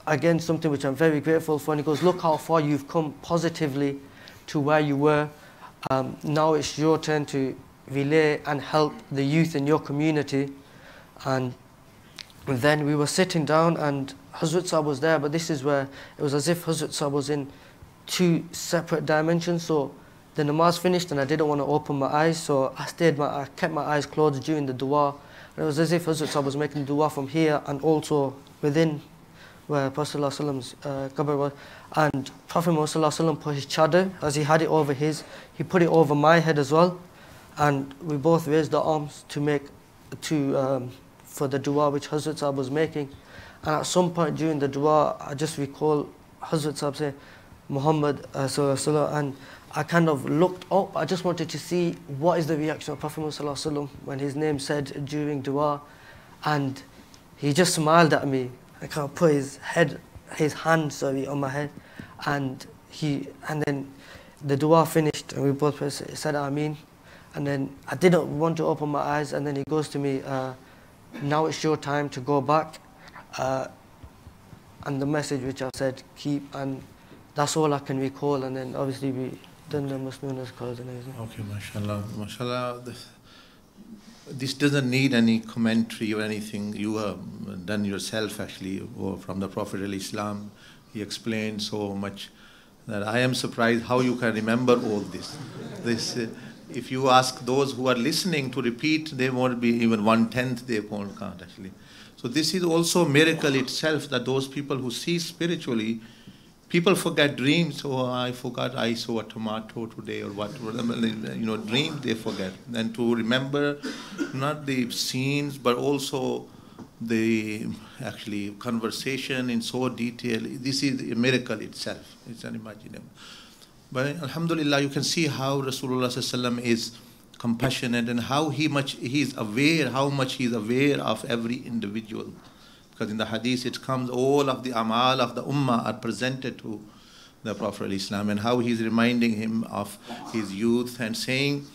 again, something which I'm very grateful for. And he goes, look how far you've come positively to where you were. Now it's your turn to relay and help the youth in your community. And then we were sitting down, and Hazrat Sahib was there, but this is where it was as if Hazrat Sahib was in 2 separate dimensions. So the namaz finished, and I didn't want to open my eyes, so I kept my eyes closed during the dua. And it was as if Hazrat Sahib was making dua from here and also within where Prophet ﷺ's qabr was. And Prophet ﷺ put his chadar, as he had it over his, he put it over my head as well. And we both raised our arms for the dua which Hazrat Sahib was making. And at some point during the dua, I just recall Hazrat Sahib say, Muhammad and I kind of looked up. I just wanted to see what is the reaction of Prophet ﷺ when his name said during dua. And he just smiled at me. I kind of put his hand on my head, and then the dua finished, and we both said Ameen. And then I didn't want to open my eyes, and then he goes to me, now it's your time to go back. And the message which I said, keep, and that's all I can recall. And then obviously we done the Masnoon's calls and everything. Okay, mashallah. Mashallah, this doesn't need any commentary or anything. You have done yourself actually, or from the Prophet al-Islam. He explained so much that I am surprised how you can remember all this. If you ask those who are listening to repeat, they won't be even 1/10, they can't actually. So this is also a miracle itself, that those people who see spiritually, people forget dreams. Oh, I forgot I saw a tomato today, or whatever, dreams they forget. And to remember not the scenes, but also the actually conversation in so detail, this is a miracle itself. It's unimaginable. But alhamdulillah, you can see how Rasulullah ﷺ is compassionate, and how much he is aware of every individual. Because in the hadith it comes, all of the amal of the ummah are presented to the Prophet ﷺ, and how he is reminding him of his youth and saying,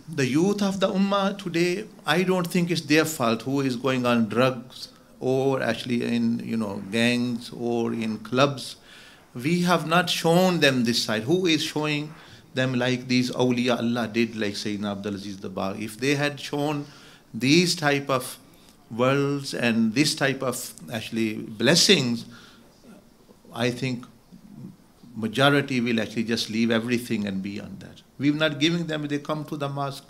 the youth of the ummah today, I don't think it's their fault who is going on drugs or actually in gangs or in clubs. We have not shown them this side. Who is showing them like these awliya Allah did, like Sayyidina Abdul Aziz Dabagh? If they had shown these type of worlds and this type of actually blessings, I think majority will actually just leave everything and be on that. We're not giving them. They come to the mosque,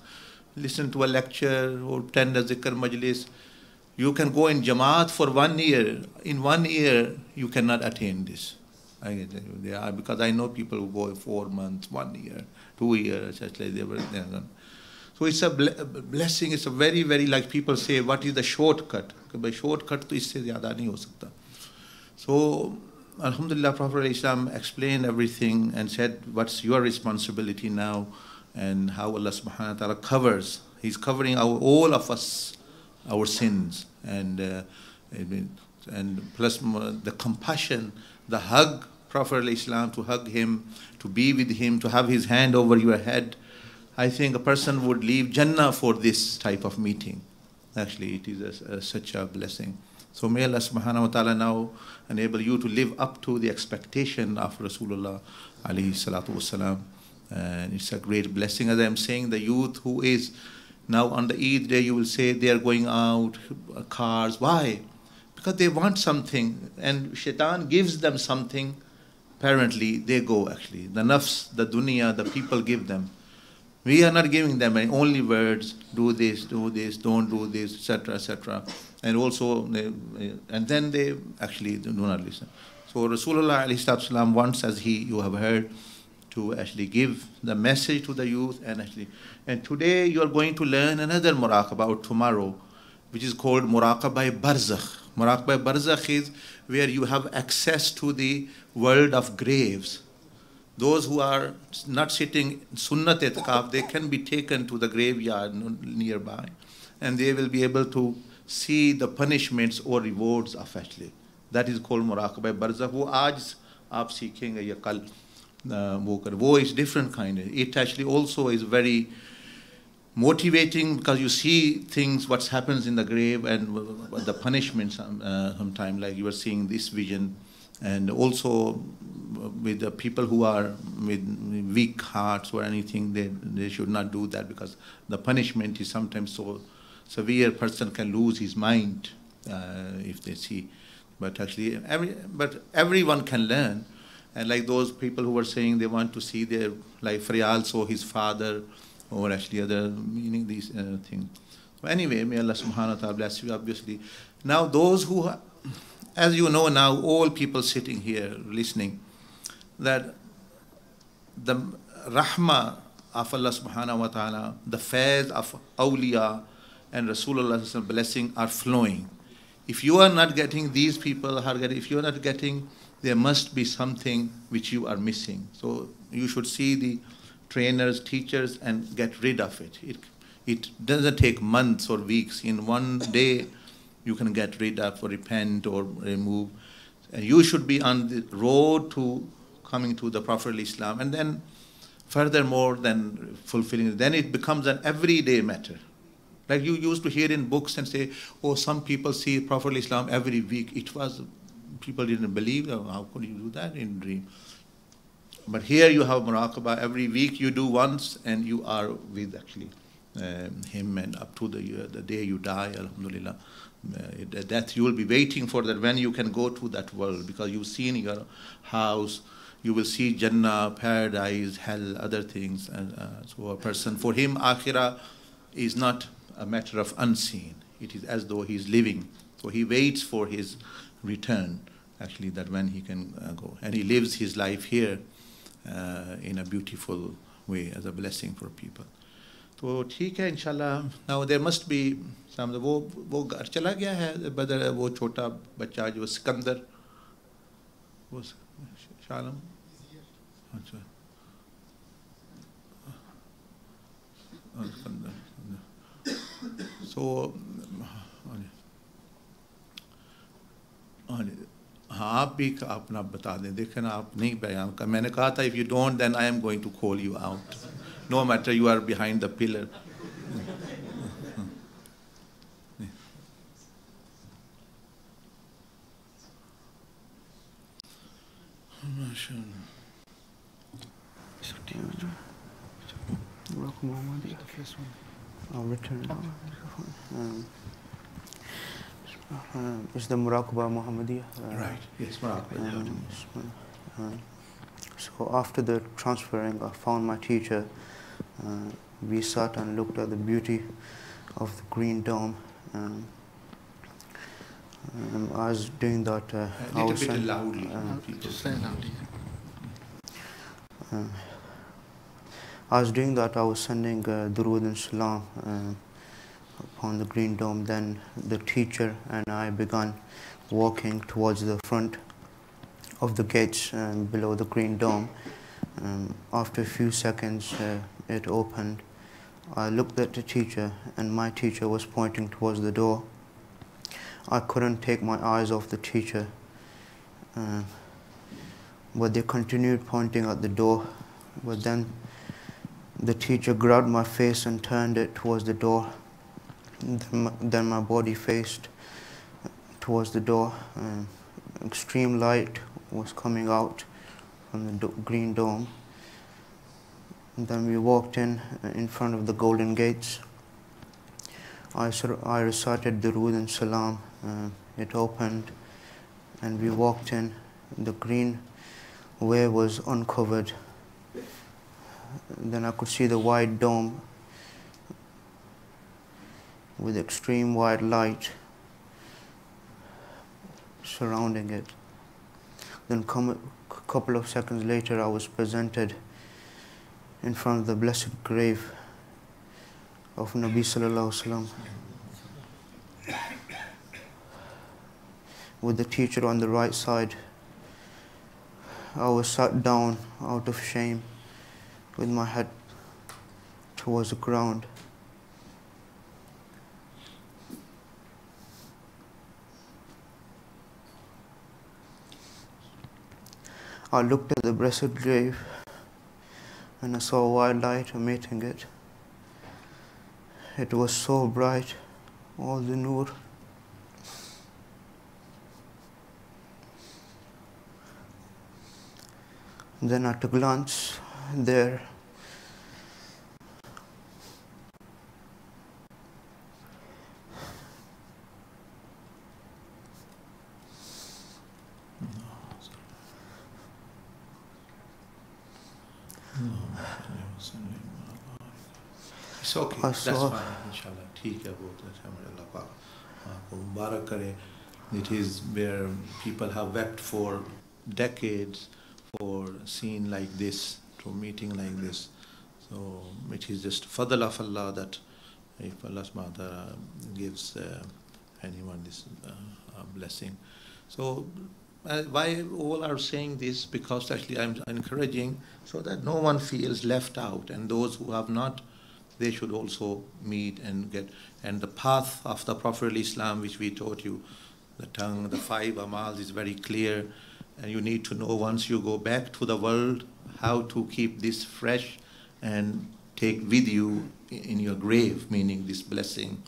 listen to a lecture or attend a zikr majlis. You can go in Jamaat for 1 year. In 1 year, you cannot attain this. Because I know people who go 4 months, 1 year, 2 years, just like they were there. So it's a blessing. It's a very, very, like people say, what is the shortcut? By shortcut, to isse zyada nahi ho sakta. So, alhamdulillah, Prophet ﷺ explained everything and said, what's your responsibility now, and how Allah subhanahu wa ta'ala covers. He's covering all of us, our sins, and plus the compassion, the hug, Prophet ﷺ, to hug him, to be with him, to have his hand over your head. I think a person would leave Jannah for this type of meeting. actually it is such a blessing. So may Allah subhanahu wa ta'ala now enable you to live up to the expectation of Rasulullah alayhi salatu wasalam. And it's a great blessing. As I'm saying, the youth who is now on the Eid day, you will say they are going out, cars. Why? Because they want something, and shaitan gives them something. Apparently, they go actually. The nafs, the dunya, the people give them. We are not giving them only words, do this, don't do this, etc., etc. And also, and then they actually do not listen. So Rasulullah alayhi salatu wasalam wants, as you have heard, to actually give the message to the youth. And today you are going to learn another muraqabah, or tomorrow, which is called muraqabah barzakh. Muraqabah barzakh is where you have access to the world of graves. Those who are not sitting sunnat itikaf, they can be taken to the graveyard nearby, and they will be able to see the punishments or rewards of actually. That is called muraqabah barzakh. वो आज आप सीखेंगे या कल वो is different kind. It actually also is very motivating, because you see things, what happens in the grave, and the punishments sometimes, like you are seeing this vision. And also with the people who are with weak hearts or anything, they should not do that, because the punishment is sometimes so severe, person can lose his mind if they see. But actually, everyone can learn. And like those people who were saying they want to see their, like Faryal saw his father, or actually other meaning these things. But anyway, may Allah subhanahu wa ta'ala bless you, obviously. Now those who, as you know now, all people sitting here listening, that the rahmah of Allah subhanahu wa ta'ala, the faiz of awliya and Rasulullah's blessing are flowing. If you are not getting, these people are getting, if you are not getting, there must be something which you are missing. So you should see the trainers, teachers, and get rid of it. It doesn't take months or weeks. In one day, you can get rid of or repent or remove. And you should be on the road to coming to the Prophet Islam. And then furthermore than fulfilling, then it becomes an everyday matter. Like you used to hear in books and say, oh, some people see Prophet Islam every week. People didn't believe, how could you do that in dream? But here you have muraqabah, every week you do once, and you are with actually him, and up to the day you die, alhamdulillah. Death, you will be waiting for that, when you can go to that world, because you've seen your house, you will see Jannah, paradise, hell, other things. So a person, for him, akhirah is not a matter of unseen. It is as though he is living. So he waits for his return, actually, that when he can go. And he lives his life here in a beautiful way, as a blessing for people. तो ठीक है इंशाल्लाह. Now there must be some, वो घर चला गया है बदर, वो छोटा बच्चा जो सिकंदर, वो शालम, अच्छा सिकंदर. So हाँ, आप भी अपना बता दें. देखें ना, आप नहीं बयान कर, मैंने कहा था if you don't then I am going to call you out, no matter you are behind the pillar. I'll return. It's the Muraqabah Muhammadiyah. Right, yes, Muraqabah. So after the transferring, I found my teacher. We sat and looked at the beauty of the green dome. I was doing that. A little bit loudly. Just say loudly. I was doing that. I was sending Durood and Salam upon the green dome. Then the teacher and I began walking towards the front of the gates below the green dome. After a few seconds, it opened. I looked at the teacher, and my teacher was pointing towards the door. I couldn't take my eyes off the teacher, but they continued pointing at the door. But then the teacher grabbed my face and turned it towards the door. Then my body faced towards the door. Extreme light was coming out from the green dome. And then we walked in front of the golden gates. I recited Durood and Salam. It opened and we walked in. The green way was uncovered. Then I could see the white dome with extreme white light surrounding it. Then a couple of seconds later, I was presented in front of the blessed grave of Nabi Sallallahu Alaihi Wasallam, with the teacher on the right side. I was sat down out of shame with my head towards the ground. I looked at the blessed grave and I saw a white light emitting it. It was so bright, all the nur. Then at a glance there, it's okay, that's fine, inshallah. ठीक है, बहुत अच्छा, अल्लाह पाक आपको मुबारक करे. It is where people have wept for decades for seeing like this, for meeting like this. So it is just fadl of Allah that if Allah subhanahu wa ta'ala gives anyone this blessing. So why all are saying this? Because actually I'm encouraging so that no one feels left out, and those who have not, they should also meet and get. And the path of the Prophet Islam, which we taught you, the tongue, the 5 amals, is very clear. And you need to know, once you go back to the world, how to keep this fresh and take with you in your grave, meaning this blessing,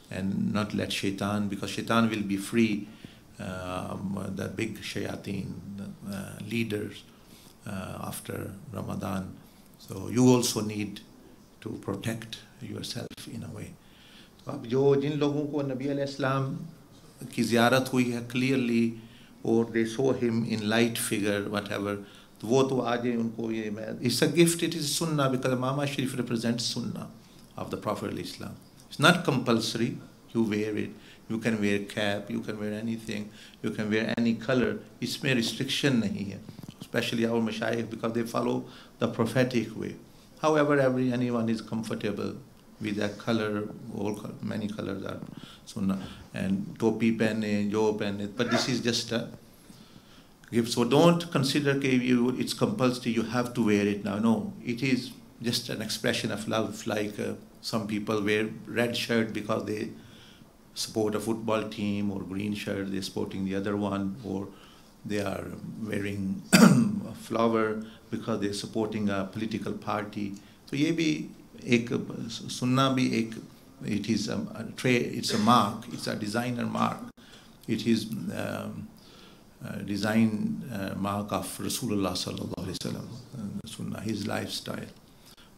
and not let shaitan, because shaitan will be free, the big shayateen leaders after Ramadan. So you also need to protect yourself in a way. तो अब जो जिन लोगों को नबी अलैहिस्सलाम की ज़ियारत हुई है clearly, or they saw him in light figure, whatever, तो वो तो आज उनको ये, it's a gift, it is sunnah, because Mama Sharif represents sunnah of the Prophet Islam. It's not compulsory, you wear it, you can wear cap, you can wear anything, you can wear any color, इसमें restriction नहीं है, especially our mashayikh, because they follow the prophetic way. However, anyone is comfortable with that color, many colors are sunnah, and topi pehne, jo pehne, but this is just a gift. So don't consider it's compulsory, you have to wear it now. No, it is just an expression of love, like some people wear red shirt because they support a football team, or green shirt, they're supporting the other one, or they are wearing a flower because they're supporting a political party. So ये भी एक सुन्ना भी एक, it is a trait, it's a mark, it's a designer mark. It is design mark of Rasulullah sallallahu alaihi wasallam, sunnah, his lifestyle.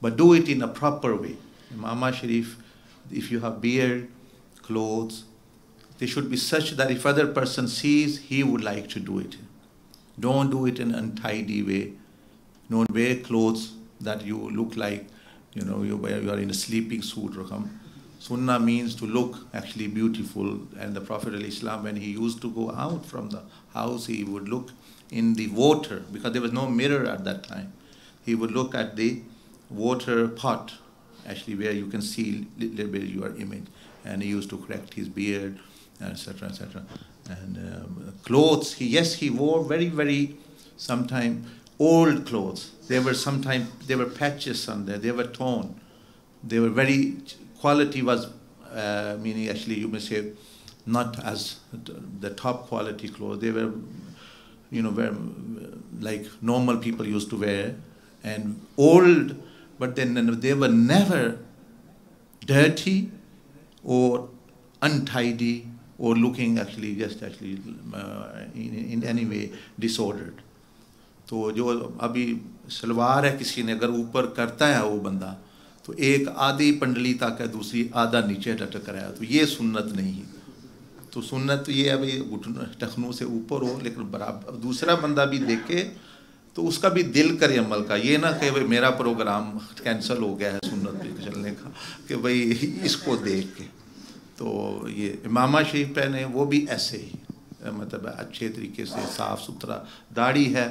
But do it in a proper way. Mama Sharif, if you have beard, clothes, they should be such that if other person sees, he would like to do it. Don't do it in an untidy way. Don't wear clothes that you look like, you are in a sleeping suit. Sunnah means to look actually beautiful. And the Prophet ﷺ, when he used to go out from the house, he would look in the water, because there was no mirror at that time. He would look at the water pot, actually, where you can see a little bit your image. And he used to correct his beard, etc., etc. And clothes, he wore very, very, sometimes old clothes. There were patches on there, they were torn. They were very, quality was, meaning actually you may say, not as the top quality clothes. They were, very, like normal people used to wear, and old, but then they were never dirty or untidy or looking actually in any way disordered. तो जो अभी सलवार है किसी ने अगर ऊपर करता है वो बंदा तो एक आधी पंडली तक है, दूसरी आधा नीचे लटक रहा है, तो ये सुन्नत नहीं है। तो सुन्नत तो ये है भाई घुटनों टखनों से ऊपर हो लेकिन बराबर दूसरा बंदा भी देखे तो उसका भी दिल करे अमल का, ये ना कि भाई मेरा प्रोग्राम कैंसिल हो गया है सुन्नत पे चलने का कि भाई इसको देख के। तो ये इमामा शरीफ पहने वो भी ऐसे ही मतलब अच्छे तरीके से साफ़ सुथरा, दाढ़ी है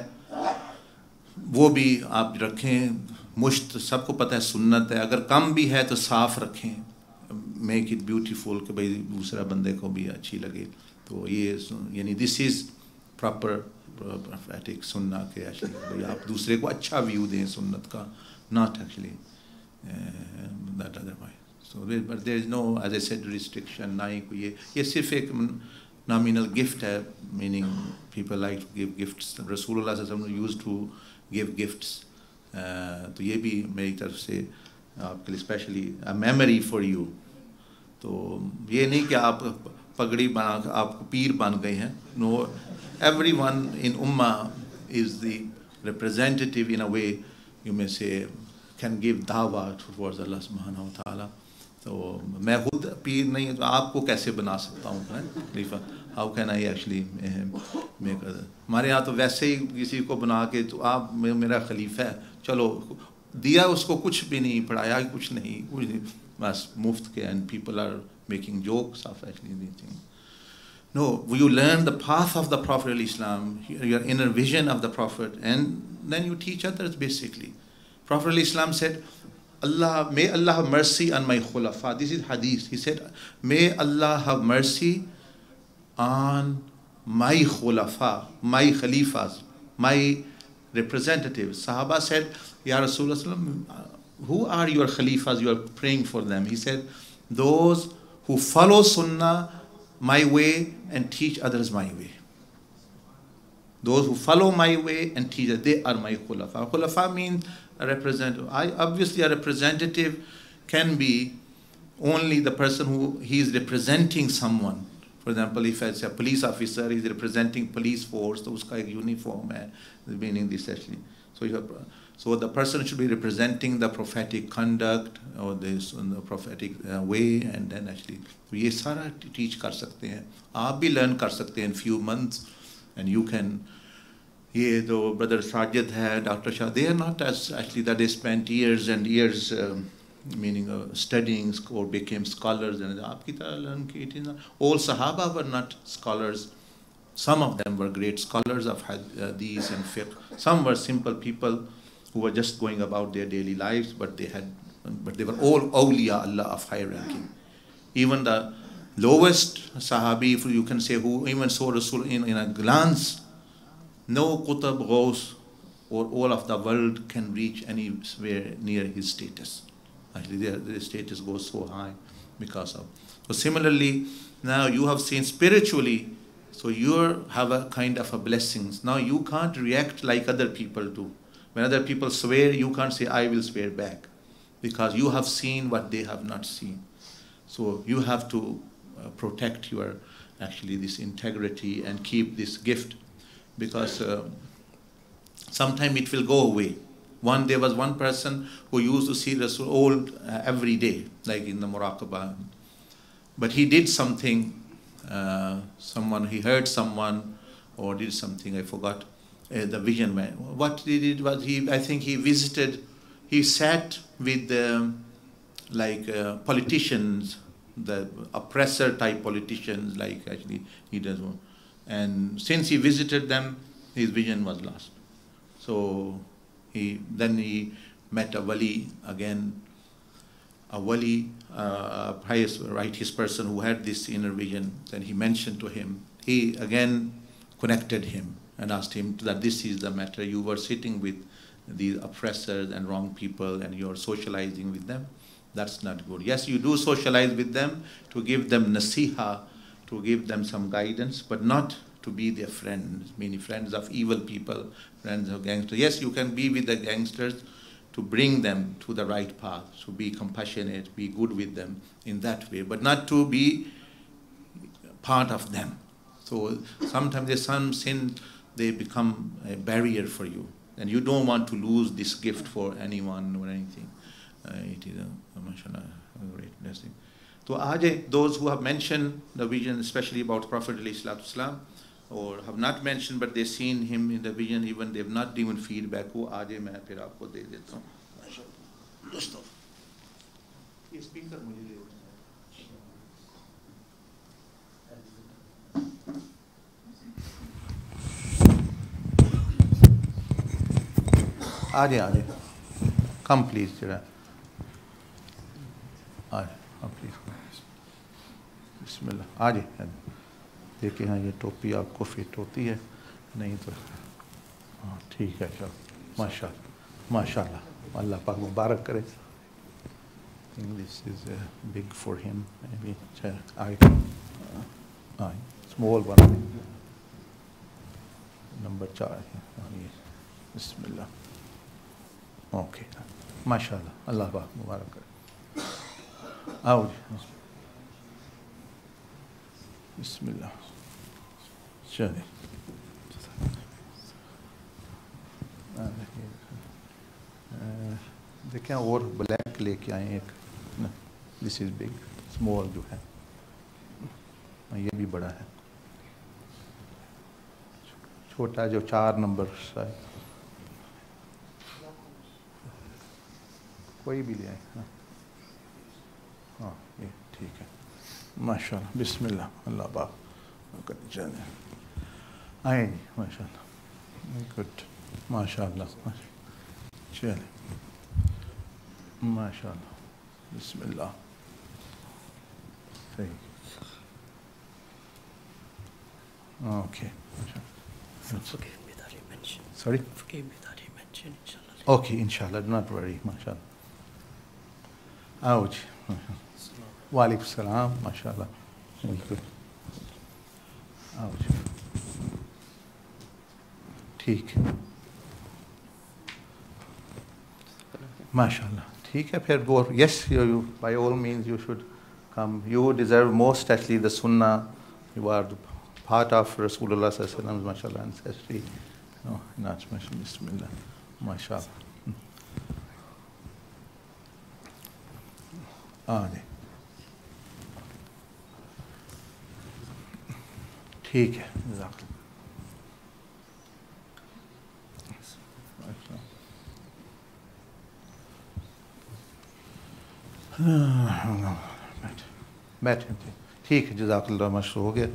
वो भी आप रखें, मुश्त सबको पता है सुन्नत है, अगर कम भी है तो साफ़ रखें, मेक इट ब्यूटीफुल कि भाई दूसरा बंदे को भी अच्छी लगे। तो ये यानी दिस इज़ प्रॉपर prophetic सुन्ना के एक्चुअली भाई आप दूसरे को अच्छा व्यू दें सुन्नत का, not actually that otherwise. So but there is no, as I said, restriction, ना ही कोई ये सिर्फ एक nominal gift है, meaning people like to give gifts. Rasulullah used to give gifts. तो ये भी मेरी तरफ से आपके लिए specially a memory for you. तो ये नहीं कि आप पगड़ी बना आप पीर बन गए हैं. No, everyone in Ummah is the representative in a way, you may say, can give dawah towards Allah subhanahu wa ta'ala. तो मैं खुद पीर नहीं तो आपको कैसे बना सकता हूँ खलीफा, how can I actually make हमारे यहाँ तो वैसे ही किसी को बना के तो आप मेरा खलीफा है, चलो दिया उसको कुछ भी नहीं पढ़ाया कुछ नहीं बस मुफ्त के, and people are making jokes of actually these things. No, you learn the path of the Prophet al-Islam, your inner vision of the Prophet, and then you teach others basically. Prophet al-Islam said, Allah, may Allah have mercy on my khulafa. This is hadith. He said, may Allah have mercy on my khulafa, my khalifas, my representatives. Sahaba said, Ya Rasulullah, who are your khalifas? You are praying for them. He said, those who follow sunnah my way and teach others my way. Those who follow my way and teach, they are my khulafa. Khulafa means a representative. Obviously, a representative can be only the person who he is representing someone. For example, if it's a police officer, he is representing police force, तो उसका एक uniform है, meaning this actually. So the person should be representing the prophetic conduct or this the prophetic way, and then actually तो ये सारा teach कर सकते हैं. आप भी learn कर सकते हैं in few months, and you can. ये तो brother Sajid है, Dr. Shah, they are not as actually that they spent years and years meaning studying or became scholars, and आपकी तरह learn की. All Sahaba were not scholars. Some of them were great scholars of hadith and fiqh. Some were simple people who were just going about their daily lives, but they were all awliya Allah of high ranking. Even the lowest Sahabi, if you can say, who even saw Rasul in a glance, no Qutab, Ghaus, or all of the world can reach anywhere near his status. Actually, their status goes so high because of. So similarly, now you have seen spiritually, so you have a kind of a blessings. Now you can't react like other people do. When other people swear, you can't say, I will swear back, because you have seen what they have not seen. So you have to protect your, actually, this integrity and keep this gift, because sometime it will go away. There was one person who used to see Rasul every day, like in the Muraqabah. But he did something, he heard someone or did something, I forgot. The vision man. What he did was he sat with politicians, the oppressor type politicians, like actually he does. And since he visited them, his vision was lost. So then he met a wali again, a pious, righteous person who had this inner vision. Then he mentioned to him, he again connected him and asked him that this is the matter. You were sitting with these oppressors and wrong people, and you're socializing with them. That's not good. Yes, you do socialize with them to give them nasiha, to give them some guidance, but not to be their friends, meaning friends of evil people, friends of gangsters. Yes, you can be with the gangsters, to bring them to the right path, to be compassionate, be good with them in that way, but not to be part of them. So sometimes there's some sin, they become a barrier for you, and you don't want to lose this gift for anyone or anything. It is mashallah, a great blessing. So those who have mentioned the vision, especially about Prophet ﷺ, or have not mentioned but they've seen him in the vision, even they've not given feedback, وہ آجے میں پھر آپ کو دے دیتا ہوں. دوستو یہ اسپیکر مجھے دے آجے کم پلیز جڑا پلیز بسم اللہ. آجے دیکھیں ہاں یہ ٹوپی آپ کو فٹ ہوتی ہے نہیں تو ہاں ٹھیک ہے. چلو ماشاء اللہ ماشاء اللہ, اللہ پاک مبارک کرے. دس از بگ فار ہم. Small one number 4. بسم اللہ. اوکے ماشاء اللہ, اللہ پاک مبارک کرے. آؤ بسم اللہ. چلیں دیکھیں اور بلیک لے کے آئیں ایک. دس از بگ. اسمال جو ہے یہ بھی بڑا ہے. چھوٹا جو 4 نمبر ہے کوئی بھی لے آئیں. ہاں یہ ٹھیک ہے ماشاء اللہ. بسم اللہ. اللہ پاک چلیں آئیں جی ماشاء اللہ. گڈ ماشاء اللہ. چلیں ماشاء اللہ. بسم اللہ. صحیح. Okay. Forgive me that he mentioned. Sorry? Forgive me that he mentioned, inshallah. Okay, inshallah, do not worry, mashallah. Ouch. Wa alaikum salam, mashallah. Very good. Ouch. ٹھیک ہے ماشاءاللہ. ٹھیک ہے پھر go. Yes, you by all means you should come. You deserve most actually the sunnah. You are part of Rasulullah sallallahu alaihi wasallam, mashallah, ancestry. No, not mashallah. Bismillah. Mashallah. آنے ٹھیک ہے. جزاک بیٹھیں. ٹھیک ہے جزاک اللہ. مشروع ہو گیا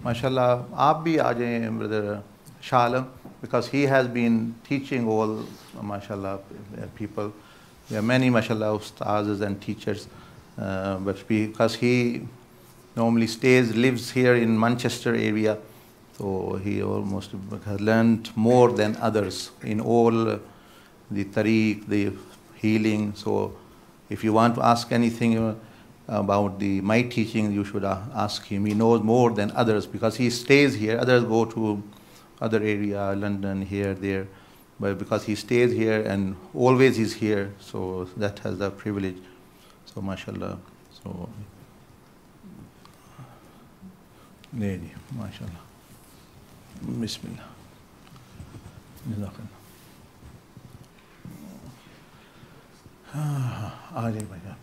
ماشاء اللہ. آپ بھی آ جائیں brother Shah Alam, because he has been teaching all mashallah people. There are many mashallah ustazs and teachers, but because he normally lives here in Manchester area, so he almost has learned more than others in all the tariq, the healing. So if you want to ask anything about my teaching, you should ask him. He knows more than others because he stays here. Others go to other area, London, here, there. But because he stays here and always is here, so that has the privilege. So mashallah. So lady, mashallah. Bismillah. Jazakallah. آ جائے بھائی آپ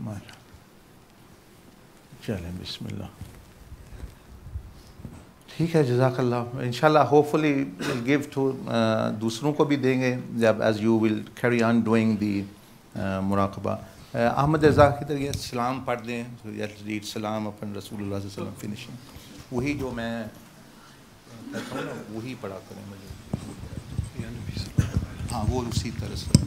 ماشاء چلیں. بسم اللہ. ٹھیک ہے جزاک اللہ. انشاءاللہ ہوپفلی ول گیو ٹو دوسروں کو بھی دیں گے جب as you will carry on doing the مراقبہ. احمد رضا کی طرح سلام پڑھ دیں. ریڈ سلام اپن رسول اللہ صلی اللہ علیہ وسلم فنشنگ. وہی جو میں کہتا ہوں نا وہی پڑھا کریں مجھے. ہاں وہ اسی طرح سے.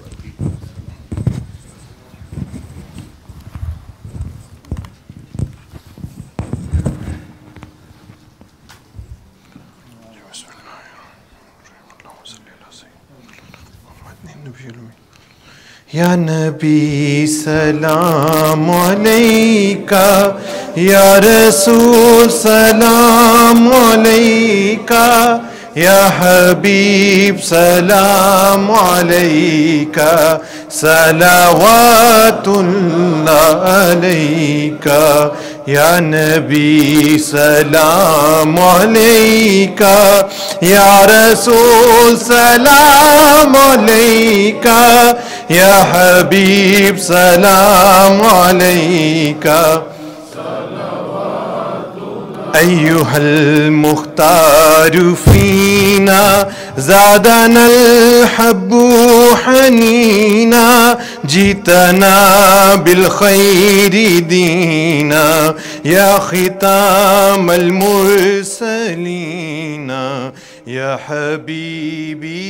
یا نبی سلام علیکہ, یا رسول سلام علیکہ, یا حبیب سلام علیکہ صلوات اللہ علیکہ یا نبی سلام علیکہ یا رسول سلام علیکہ یا حبیب سلام علیکہ ایہا المختار فینا زادنا الحب حنینا جیتنا بالخیر دینا یا ختام المرسلین یا حبیبی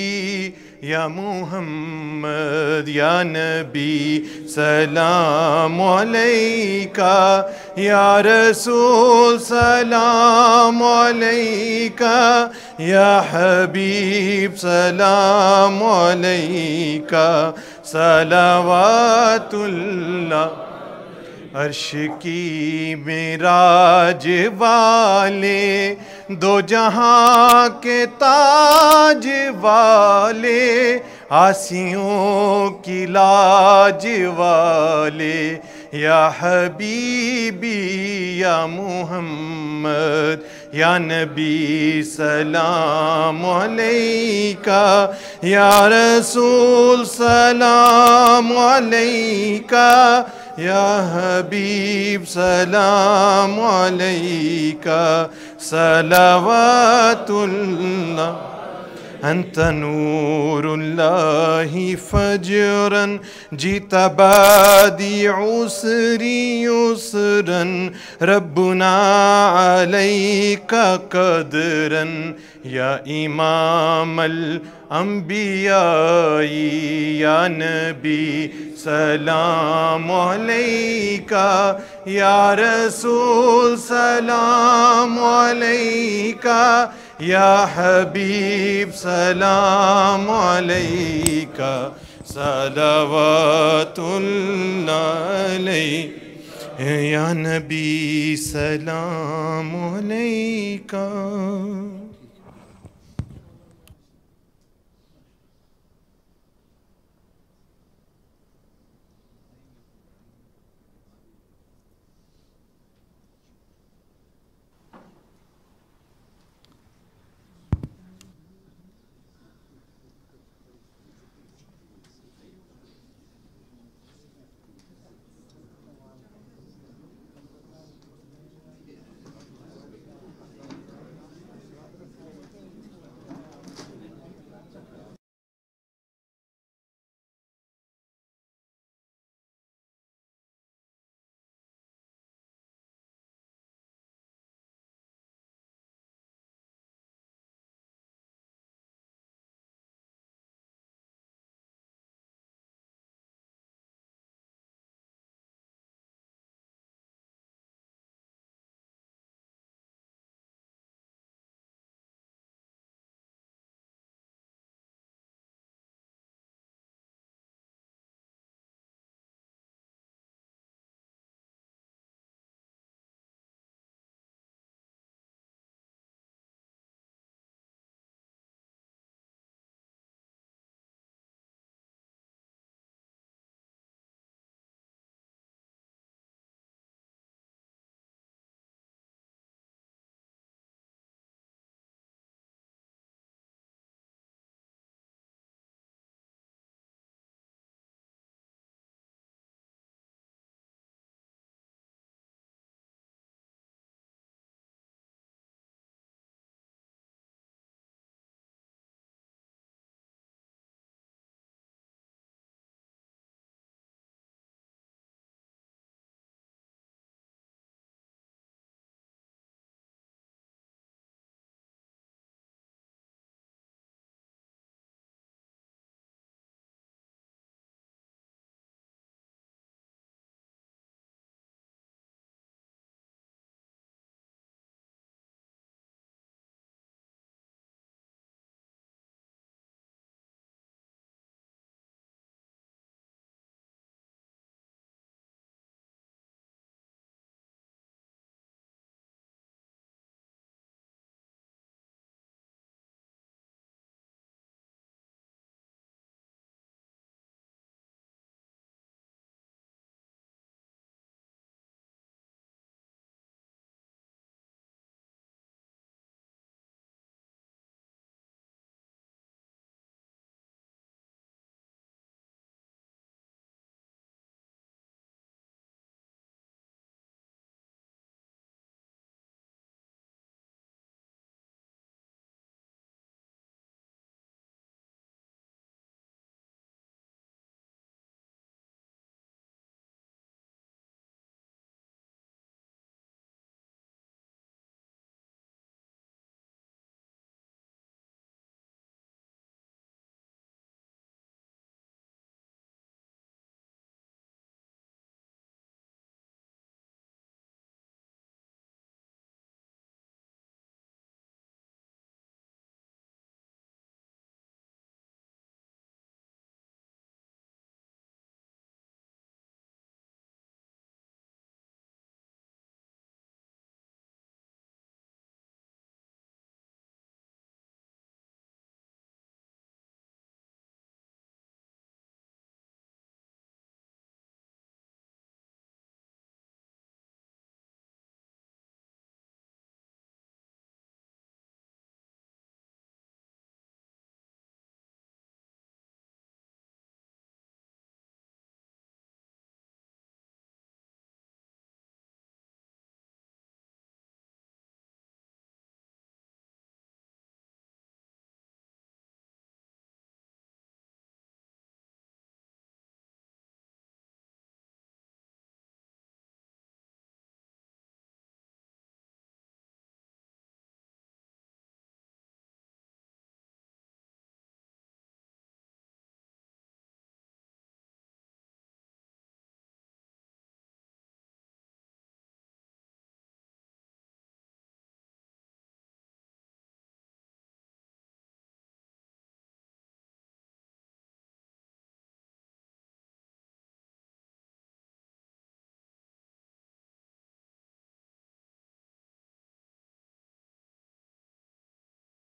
یا محمد یا نبی سلام علیکہ یا رسول سلام علیکہ یا حبیب سلام علیکہ صلوات اللہ عرش کی معراج والے دو جہاں کے تاج والے آسیوں کی لاج والے یا حبیبی یا محمد یا نبی سلام علیکہ یا رسول سلام علیکہ یا حبیب سلام علیکہ صلوات اللہ انت نور اللہ فجرا جیت بادی عسری یسرا ربنا علیک قدرا یا امام الانبیاء یا نبی سلام علیکہ یا رسول سلام علیکہ یا حبیب سلام علیکہ صلوات اللہ علیکہ یا نبی سلام علیکہ.